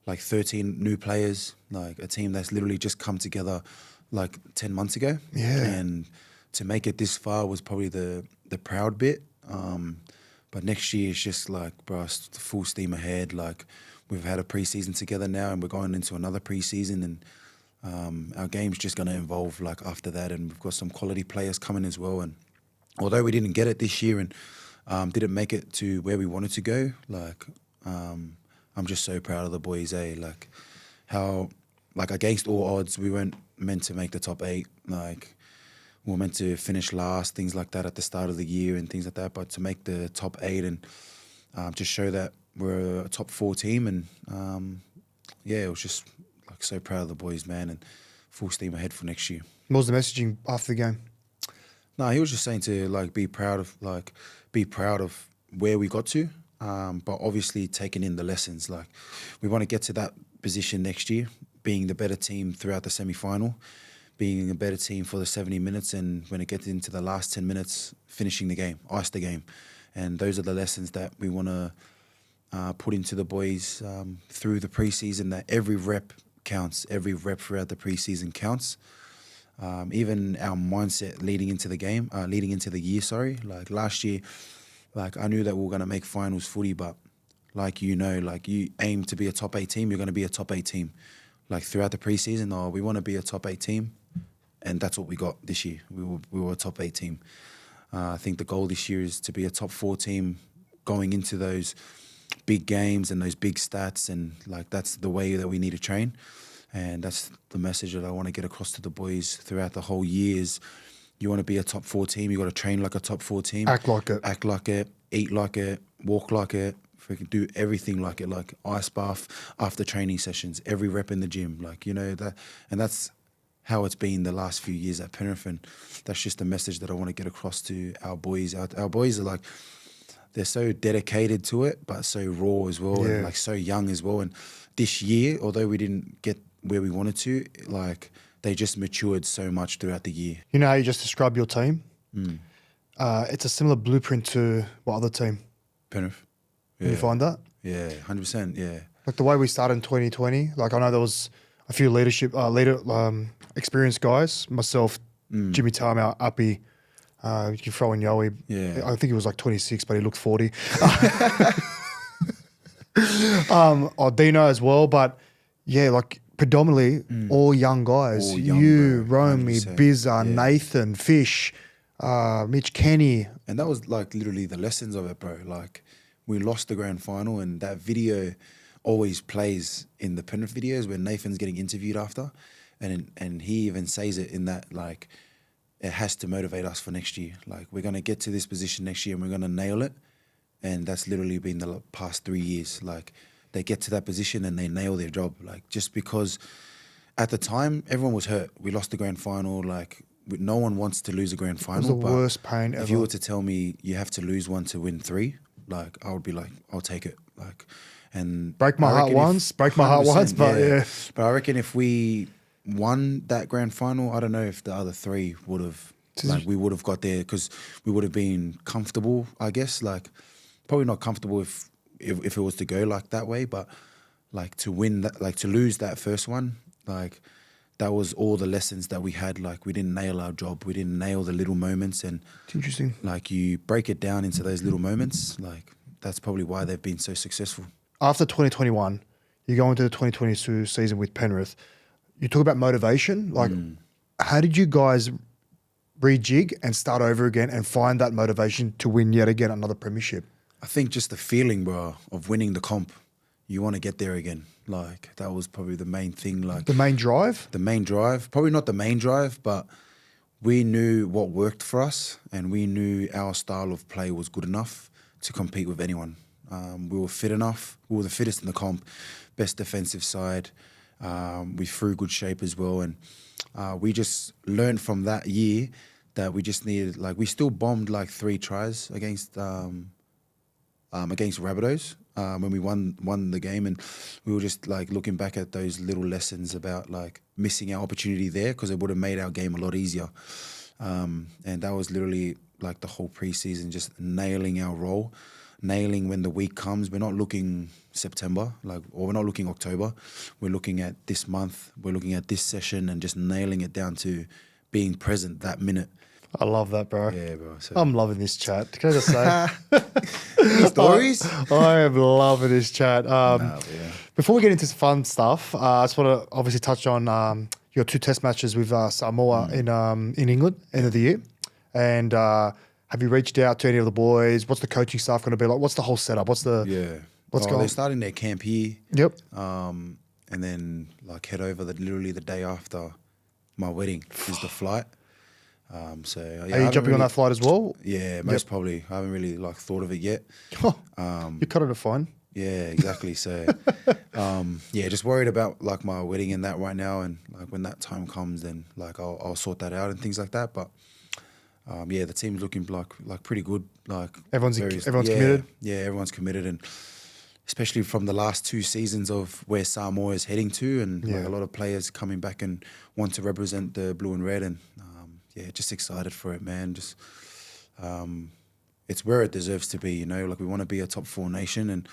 like 13 new players, like a team that's literally just come together like 10 months ago. Yeah. And to make it this far was probably the proud bit. But next year is just like, bro, it's full steam ahead. Like, we've had a preseason together now, and we're going into another preseason, and our game's just going to evolve like after that. And we've got some quality players coming as well. And although we didn't get it this year and didn't make it to where we wanted to go, like, I'm just so proud of the boys, like how, like, against all odds, we weren't meant to make the top 8, like, we were meant to finish last, things like that at the start of the year and things like that, but to make the top 8 and just show that we're a top 4 team. And it was just like so proud of the boys, man, and full steam ahead for next year. What was the messaging after the game? No, he was just saying to like be proud of where we got to, but obviously taking in the lessons. Like, we want to get to that position next year, being the better team throughout the semi-final, being a better team for the 70 minutes, and when it gets into the last 10 minutes, finishing the game, ice the game. And those are the lessons that we want to put into the boys through the preseason, that every rep counts, every rep throughout the preseason counts. Even our mindset leading into the year, like last year, like, I knew that we were going to make finals footy, but like, like, you aim to be a top 8 team, you're going to be a top 8 team. Like, throughout the preseason, we want to be a top 8 team, and that's what we got this year. We were a top 8 team. I think the goal this year is to be a top 4 team going into those big games and those big stats, and like, that's the way that we need to train. And that's the message that I want to get across to the boys throughout the whole year is, you want to be a top 4 team, you got to train like a top 4 team. Act like it, eat like it, walk like it, freaking do everything like it, like ice bath after training sessions, every rep in the gym, like, that. And that's how it's been the last few years at Penrith, and that's just the message that I want to get across to our boys. Our boys are like, they're so dedicated to it, but so raw as well, and like so young as well. And this year, although we didn't get where we wanted to, like, they just matured so much throughout the year. You know how you just described your team? It's a similar blueprint to what other team? Penrith. Yeah. You find that? Yeah, 100%, yeah. Like the way we started in 2020, like, I know there was a few experienced guys, myself, Jimmy Tarmow, Uppy, you can throw in Yowie. Yeah. I think he was like 26, but he looked 40. Dino as well, but yeah, like, predominantly all young guys. All young, you, bro, Romy, 100%. Bizza, Yeah. Nathan, Fish, Mitch Kenny. And that was like literally the lessons of it, bro. Like, we lost the grand final, and that video always plays in the Penrith videos where Nathan's getting interviewed after, and he even says it in that, like, it has to motivate us for next year. Like, we're going to get to this position next year and we're going to nail it. And that's literally been the past 3 years. Like, they get to that position and they nail their job. Like, just because at the time, everyone was hurt. We lost the grand final. Like, no one wants to lose a grand final. It was the worst pain ever. If you were to tell me you have to lose one to win 3, like, I would be like, I'll take it. Like, and break my heart once, but yeah. But I reckon if we won that grand final, I don't know if the other 3 would have, like, we would have got there, because we would have been comfortable, I guess. Like, probably not comfortable if it was to go like that way, but like, to win that, like, to lose that first one, like, that was all the lessons that we had. Like, we didn't nail our job, we didn't nail the little moments, and it's interesting. Like, you break it down into those little moments, like, that's probably why they've been so successful. After 2021, you go into the 2022 season with Penrith. you talk about motivation. Like, how did you guys rejig and start over again and find that motivation to win yet again another premiership? I think just the feeling, bro, of winning the comp. You want to get there again. Like, that was probably the main thing. Like, The main drive? the main drive, probably not the main drive, but we knew what worked for us, and we knew our style of play was good enough to compete with anyone. We were fit enough. We were the fittest in the comp, best defensive side. We threw good shape as well, and we just learned from that year that we just needed, like, we still bombed like 3 tries against Rabbitohs when we won the game, and we were just like looking back at those little lessons about like missing our opportunity there, because it would have made our game a lot easier. And that was literally like the whole preseason, just nailing our role, nailing when the week comes. We're not looking September, or we're not looking October. We're looking at this month. We're looking at this session, and just nailing it down to being present that minute. I love that, bro. Yeah, bro. So. I'm loving this chat. Can I just say? Stories? I am loving this chat. Yeah. Before we get into some fun stuff, I just want to obviously touch on your 2 test matches with Samoa in England, end of the year. And have you reached out to any of the boys? What's the coaching staff going to be like? What's the whole setup? What's going on? They're starting their camp here. Yep. And then like head over literally the day after my wedding is the flight. So yeah, Are you jumping on that flight as well? Yeah, most probably. I haven't really like thought of it yet. You cut it a fine. Yeah, exactly. So yeah, just worried about like my wedding and that right now, and like when that time comes, then like I'll sort that out and things like that. But yeah, the team's looking like pretty good. Like Everyone's committed. Yeah, everyone's committed, and especially from the last 2 seasons of where Samoa is heading to, and like a lot of players coming back and want to represent the blue and red, and yeah, just excited for it, man. Just it's where it deserves to be, you know. Like, we want to be a top 4 nation, and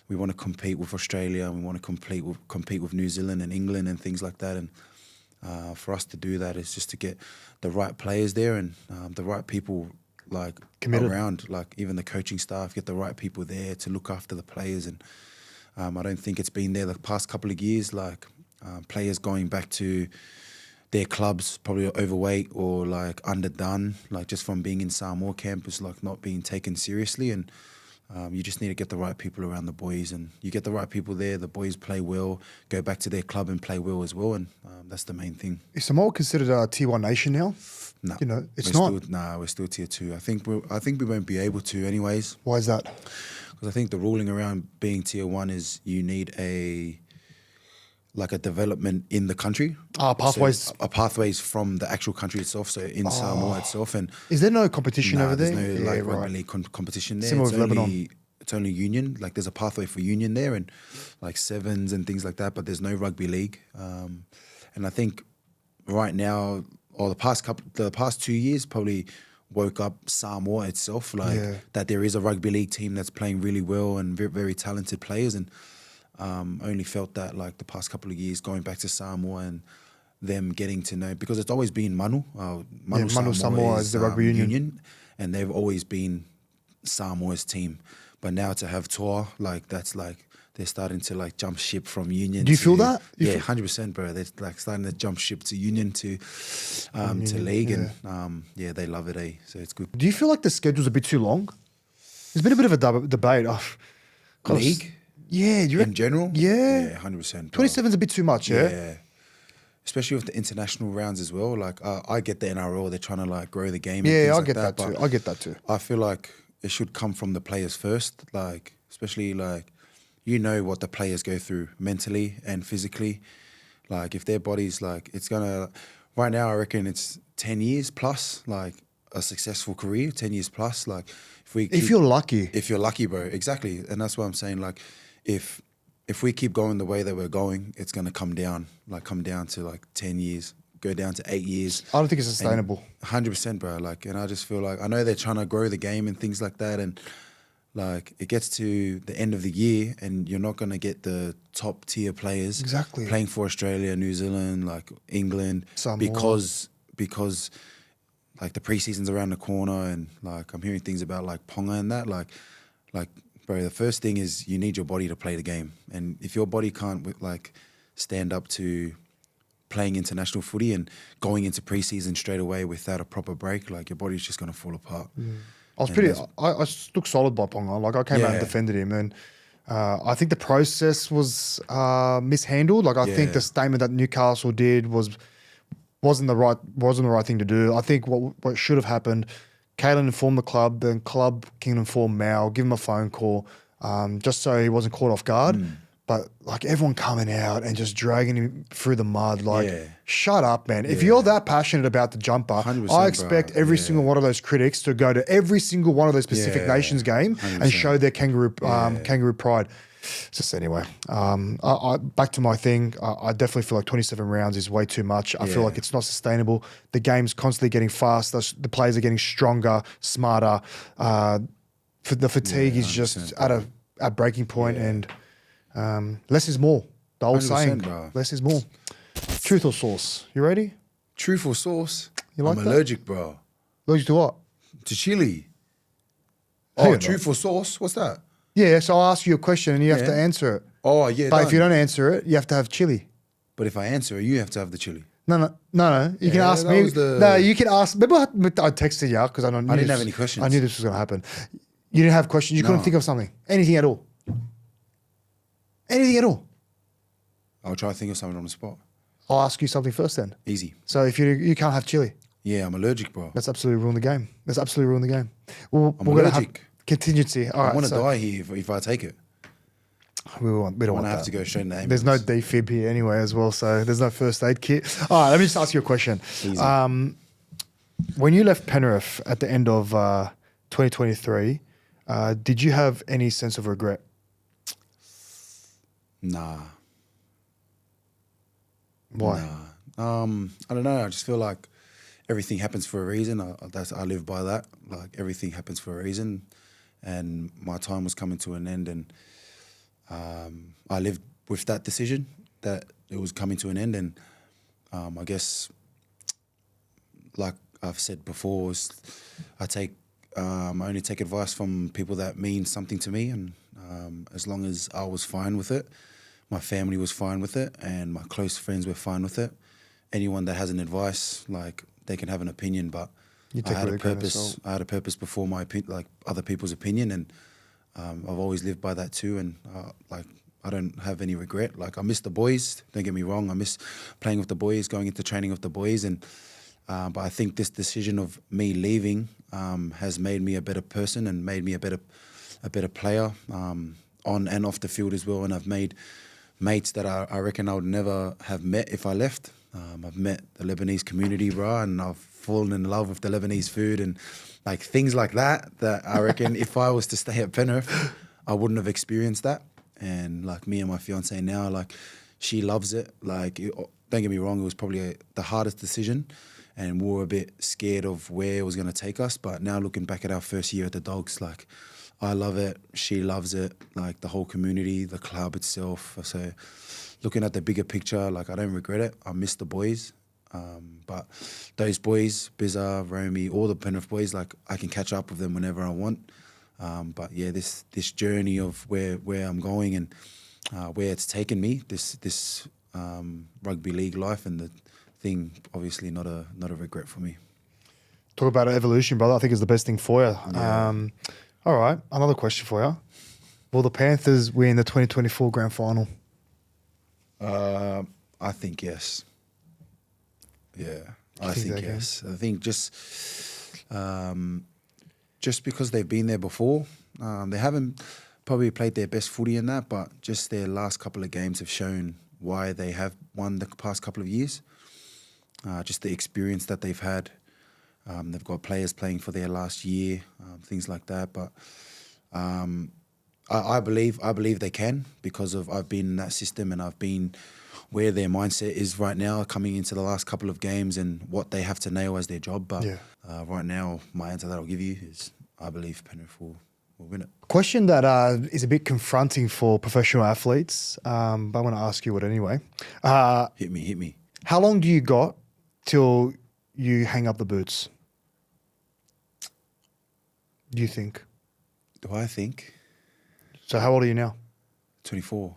we want to compete with Australia, and we want to compete with New Zealand and England and things like that. And for us to do that is just to get the right players there, and the right people like committed around, like even the coaching staff, get the right people there to look after the players. And I don't think it's been there the past couple of years. Like players going back to their clubs probably overweight or like underdone, like just from being in Samoa camp, is like not being taken seriously. And you just need to get the right people around the boys, and you get the right people there, the boys play well, go back to their club and play well as well, and that's the main thing. Is Samoa considered a Tier 1 nation now? No, you know, it's not. We're still Tier 2. I think we won't be able to anyways. Why is that? Because I think the ruling around being Tier 1 is you need a development in the country. Pathways. So, pathways from the actual country itself, so in Samoa itself. And is there no competition over there? There's no rugby league competition there. Similar with Lebanon. It's only union. Like, there's a pathway for union there, and like sevens and things like that, but there's no rugby league. And I think right now, or the past 2 years probably woke up Samoa itself, that there is a rugby league team that's playing really well and very, very talented players. And only felt that like the past couple of years going back to Samoa and them getting to know, because it's always been Manu Samoa is the rugby union, and they've always been Samoa's team. But now to have Toa, like that's like they're starting to like jump ship from union. Do you feel that? Yeah, 100%, bro. They're like starting to jump ship to union to league, and they love it, So it's good. Do you feel like the schedule's a bit too long? There's been a bit of a debate. League? Yeah, in general? Yeah. 100%. 27's a bit too much, Yeah. Especially with the international rounds as well. Like, I get the NRL, they're trying to like grow the game. Yeah, I like get that too. I get that too. I feel like it should come from the players first. Like, especially like, you know what the players go through mentally and physically. Like, if their body's like, it's gonna, right now I reckon it's 10 years plus, like a successful career, 10 years plus. Like, if you're lucky. If you're lucky, bro, exactly. And that's what I'm saying. Like, if we keep going the way that we're going, it's going to come down to like 10 years, go down to 8 years. I don't think it's sustainable. 100%, bro. Like, and I just feel like, I know they're trying to grow the game and things like that. And like, it gets to the end of the year and you're not going to get the top tier players playing for Australia, New Zealand, like England, Samoa. because like the preseason's around the corner, and like I'm hearing things about like Ponga and that, like, bro, the first thing is you need your body to play the game. And if your body can't like stand up to playing international footy and going into preseason straight away without a proper break, like your body's just going to fall apart. I was I looked solid by Ponga. Like I came out and defended him, and I think the process was mishandled. Like I think the statement that Newcastle did wasn't the right thing to do. I think what should have happened, Kalen informed the club, then club can inform Mal, give him a phone call, just so he wasn't caught off guard. But like everyone coming out and just dragging him through the mud, like shut up, man. If you're that passionate about the jumper, I expect every single one of those critics to go to every single one of those Pacific Nations game 100%. And show their kangaroo pride. Just anyway, back to my thing. I definitely feel like 27 rounds is way too much. I feel like it's not sustainable. The game's constantly getting faster. The players are getting stronger, smarter. The fatigue is just at a breaking point, and less is more. The old saying, bro. Less is more. Truth or sauce? You ready? Truth or sauce? You like I'm that? allergic, bro. Allergic to what? To chili. Oh, truth or sauce? What's that? Yeah, so I'll ask you a question and you have to answer it. Oh, yeah. But if you don't answer it, you have to have chili. But if I answer it, you have to have the chili. No. You can ask me. No, you can ask. Remember I texted you because I didn't have any questions. I knew this was going to happen. You didn't have questions. You couldn't think of something. Anything at all. Anything at all. I'll try to think of something on the spot. I'll ask you something first then. Easy. So if you can't have chili. Yeah, I'm allergic, bro. That's absolutely ruined the game. That's absolutely ruined the game. I'm allergic. Contingency. All right. I want to die here if I take it. We don't want that. Have to go straight in the ambulance. There's no defib here anyway as well, so there's no first aid kit. All right, let me just ask you a question. Easy. When you left Penrith at the end of 2023, did you have any sense of regret? Nah. Why? Nah. I don't know. I just feel like everything happens for a reason. I live by that. Like everything happens for a reason, and my time was coming to an end, and I lived with that decision that it was coming to an end, and I guess, like I've said before, I only take advice from people that mean something to me, and as long as I was fine with it, my family was fine with it, and my close friends were fine with it. Anyone that has an advice, like they can have an opinion, but I had a purpose. I had a purpose before my like other people's opinion, and I've always lived by that too. And like I don't have any regret. Like I miss the boys. Don't get me wrong. I miss playing with the boys, going into training with the boys, and but I think this decision of me leaving has made me a better person and made me a better player on and off the field as well. And I've made mates that I reckon I would never have met if I left. I've met the Lebanese community, bro, and I've fallen in love with the Lebanese food and like things like that I reckon if I was to stay at Penrith, I wouldn't have experienced that. And like me and my fiance now, like she loves it. Like don't get me wrong, it was probably the hardest decision, and we were a bit scared of where it was going to take us. But now looking back at our first year at the Dogs, like I love it, she loves it, like the whole community, the club itself. So looking at the bigger picture, like I don't regret it. I miss the boys. But those boys, Bizza, Romy, all the Penrith boys, like I can catch up with them whenever I want. But yeah, this journey of where I'm going and where it's taken me, this rugby league life and the thing, obviously not a regret for me. Talk about evolution, brother. I think is the best thing for you. Yeah. All right, another question for you. Will the Panthers win the 2024 Grand Final? I think yes. Yeah, I think yes. I think just because they've been there before, they haven't probably played their best footy in that, but just their last couple of games have shown why they have won the past couple of years. Just the experience that they've had. They've got players playing for their last year, things like that. But I believe they can because I've been in that system and I've been where their mindset is right now, coming into the last couple of games and what they have to nail as their job. But right now, my answer that I'll give you is I believe Penrith will win it. A question that is a bit confronting for professional athletes, but I'm going to ask you it anyway. Hit me. How long do you got till you hang up the boots? Do you think? Do I think? So how old are you now? 24.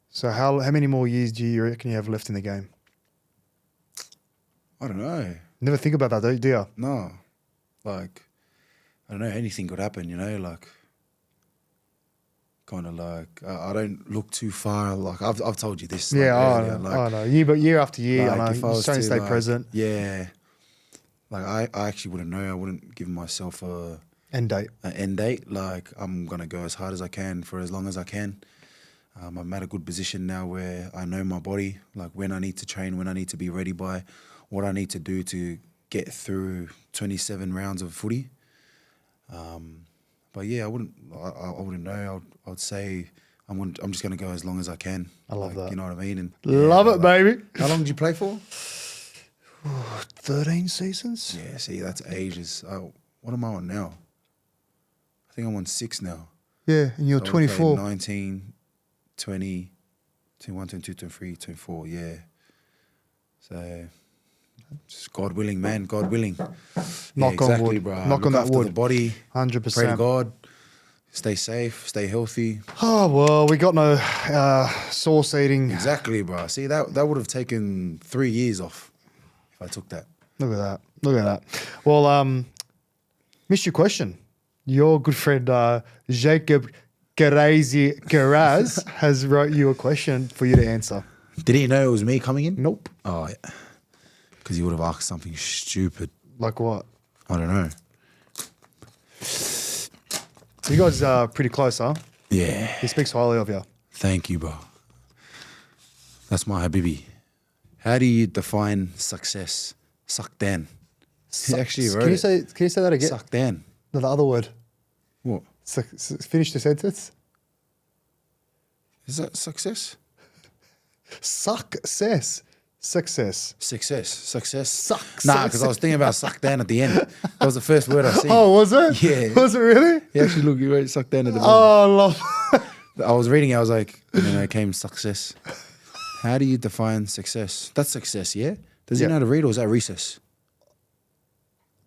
So how many more years do you reckon you have left in the game? I don't know. Never think about that, do you? No. Like, I don't know, anything could happen, you know, like, kind of like, I don't look too far. Like, I've told you this. Yeah, like, I earlier, know. Like, I know. But year after year, like I know. if I You're was trying to stay like, present. Yeah. Like, I actually wouldn't know. I wouldn't give myself End date. an end date. Like, I'm going to go as hard as I can for as long as I can. I'm at a good position now where I know my body, like when I need to train, when I need to be ready by, what I need to do to get through 27 rounds of footy. But yeah, I wouldn't know. I'd say I'm just going to go as long as I can. I love that. You know what I mean? And Love it, like, baby. How long did you play for? 13 seasons? Yeah, see, that's ages. What am I on now? I think I'm on 6 now. Yeah, and you're So I would've played 24. 19, 20, 21, 22, 23, 24, yeah. So, just God willing, man, God willing. Knock on wood. Bro. Knock on Look that after wood. the body. 100%. Pray to God. Stay safe. Stay healthy. Oh, well, we got no sauce eating. Exactly, bro. See, that would have taken 3 years off if I took that. Look at that. Look at that. Well, missed your question. Your good friend Jacob Kiraz has wrote you a question for you to answer. Did he know it was me coming in? Nope. Oh, yeah. Because he would have asked something stupid. Like what? I don't know. You guys are pretty close, huh? Yeah. He speaks highly of you. Thank you, bro. That's my habibi. How do you define success? Suckdan. He actually wrote Can you it. say that again? Suckdan. No, the other word. What? Finish the sentence. Is that success? Success. Success. Success. Nah, because I was thinking about suckdan at the end. That was the first word I seen. Oh, was it? Yeah. Was it really? He actually looked, he wrote suckdan at the bottom. Oh, I love I was reading it, I was like, and then I came success. How do you define success? That's success, yeah? Does he Yeah. know how to read or is that recess?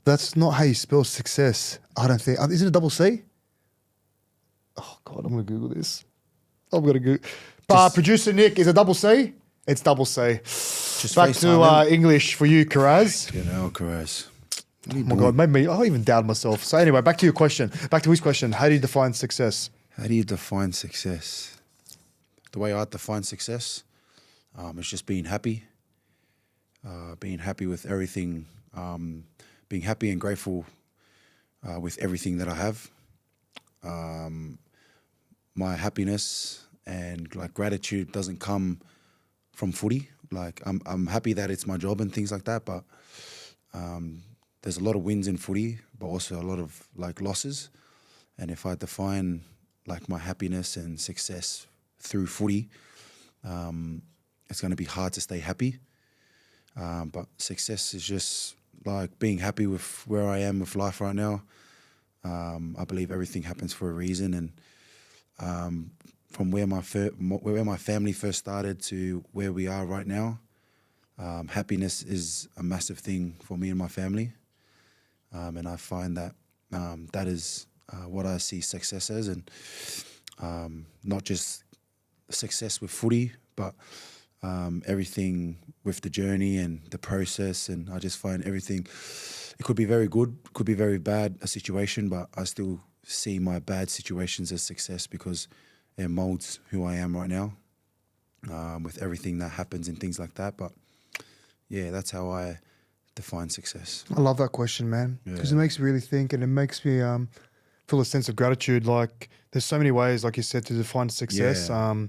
That's not how you spell success. I don't think. Is it a double C? Oh, God, I'm going to Google this. I'm going to Google. Producer Nick, is it double C? It's double C. Just Back FaceTime to English for you, Kiraz. You know, Kiraz. Oh, my God, made me. I even doubted myself. So, anyway, back to your question. Back to his question. How do you define success? How do you define success? The way I define success is just being happy. Being happy with everything. Being happy and grateful with everything that I have. My happiness and like gratitude doesn't come from footy. Like I'm happy that it's my job and things like that, but there's a lot of wins in footy, but also a lot of like losses. And if I define like my happiness and success through footy, it's going to be hard to stay happy. But success is just like being happy with where I am with life right now. I believe everything happens for a reason, and from where my family first started to where we are right now, happiness is a massive thing for me and my family, and I find that that is what I see success as, and not just success with footy, but everything with the journey and the process. And I just find everything, it could be very good, could be very bad, a situation, but I still see my bad situations as success because it molds who I am right now, with everything that happens and things like that. But yeah, that's how I define success. I love that question, man, because it makes me really think, and it makes me feel a sense of gratitude. Like there's so many ways, like you said, to define success. Yeah.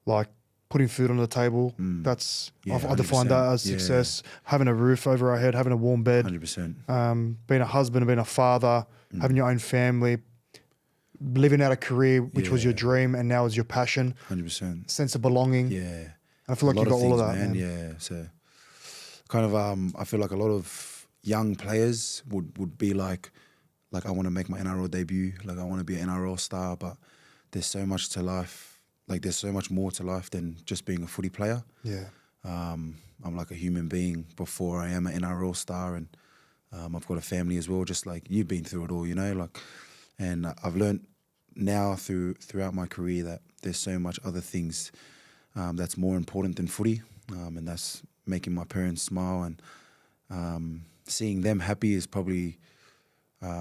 Like putting food on the table. That's I define 100%. that as success. Having a roof over our head, having a warm bed. 100%. Being a husband, being a father, having your own family, living out a career which was your dream and now is your passion. 100%. Sense of belonging. Yeah. I feel like you got all of that, man. Yeah. So kind of I feel like a lot of young players would be like I want to make my NRL debut, like I want to be an NRL star, but there's so much to life. Like there's so much more to life than just being a footy player. Yeah. I'm like a human being before I am an NRL star, and I've got a family as well, just like you've been through it all, you know, like, and I've learned now throughout my career that there's so much other things that's more important than footy, and that's making my parents smile and seeing them happy is probably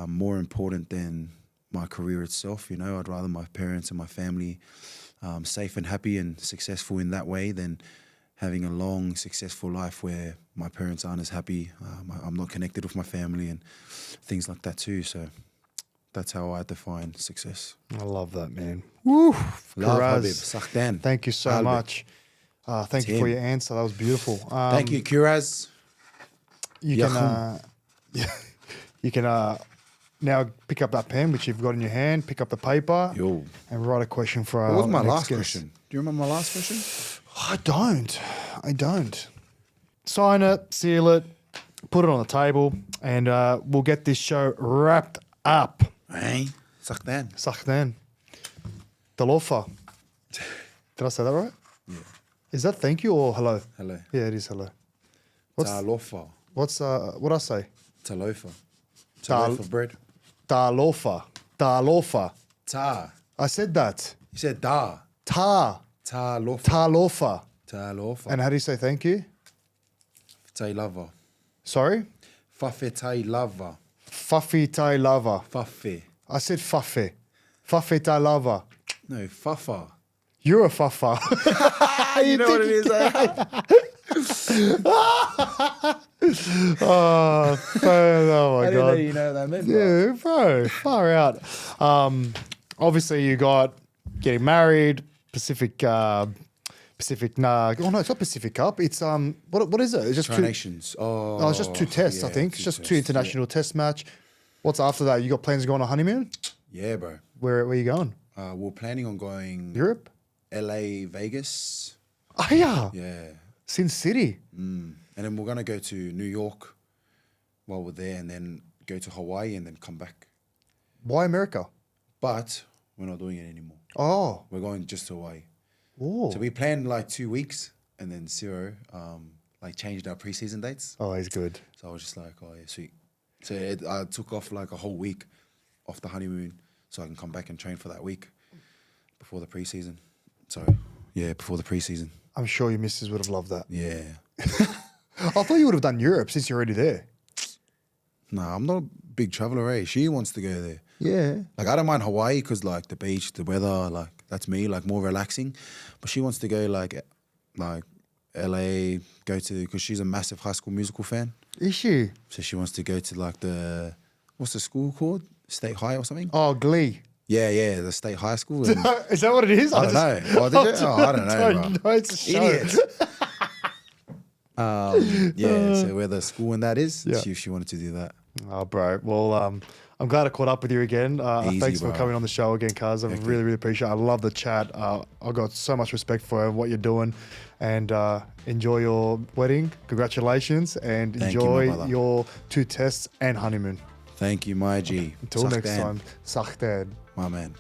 more important than my career itself. You know, I'd rather my parents and my family safe and happy and successful in that way than having a long, successful life where my parents aren't as happy. I'm not connected with my family and things like that too. So that's how I define success. I love that, man. Woo! Love Kiraz, Habib. Sahdan. thank you so Albert. much. Thank you for your answer. That was beautiful. Thank you, Kiraz. You can now pick up that pen which you've got in your hand, pick up the paper, Yo. and write a question for our What was my next last guest. question? Do you remember my last question? I don't. Sign it, seal it, put it on the table, and we'll get this show wrapped up. Hey, Sahdan. Sahdan. Talofa. Did I say that right? Yeah. Is that thank you or hello? Hello. Yeah, it is hello. What's Talofa. what I say? Talofa. Tal- Talofa bread. Talofa. Talofa. Ta. I said that. You said da. Ta. Talofa. Talofa. Talofa. And how do you say thank you? Tai lava. Sorry? Fafe tai lava. Fafi tai lava. Fafe. I said fafe. Fafe tai lava. No, fafa. You're a fafa. You know what it is, Oh, oh my I didn't know God. you know what that meant. Yeah, bro, far out. Obviously, you got getting married, Pacific. Oh no, it's not Pacific Cup. It's what is it? It's just Tri Nations. Oh, it's just two tests. I think it's just two tests, international test match. What's after that? You got plans to go on a honeymoon? Yeah, bro. Where are you going? We're planning on going Europe? LA, Vegas. Oh yeah, Yeah. Sin City. And then we're going to go to New York while we're there and then go to Hawaii and then come back. Why America? But we're not doing it anymore. Oh, We're going just to Hawaii. oh, So we planned like 2 weeks and then Ciro like changed our preseason dates. oh, he's good. So I was just like, oh yeah, sweet. So I took off like a whole week off the honeymoon so I can come back and train for that week before the preseason. So yeah, before the preseason. I'm sure your missus would have loved that. Yeah. I thought you would have done Europe since you're already there. Nah, I'm not a big traveler, eh? She wants to go there. Yeah. Like, I don't mind Hawaii because, like, the beach, the weather, like, that's me, like, more relaxing. But she wants to go, like LA, go to, because she's a massive High School Musical fan. Is she? So she wants to go to, like, what's the school called? State High or something? Oh, Glee. Yeah, the State High School. And Is that what it is? I don't know. Oh, did you? Oh, I don't know, bro. It's a show. Idiot. So where the school and that is, Yeah. she wanted to do that. Oh, bro. Well, I'm glad I caught up with you again. Easy, Thanks for bro. coming on the show again, Kaz. I really, really appreciate it. I love the chat. I've got so much respect for what you're doing. And enjoy your wedding. Congratulations. And Thank you, my enjoy brother. your 2 tests and honeymoon. Thank you, my G. Until next Sahdan, time. Sahdan. my man.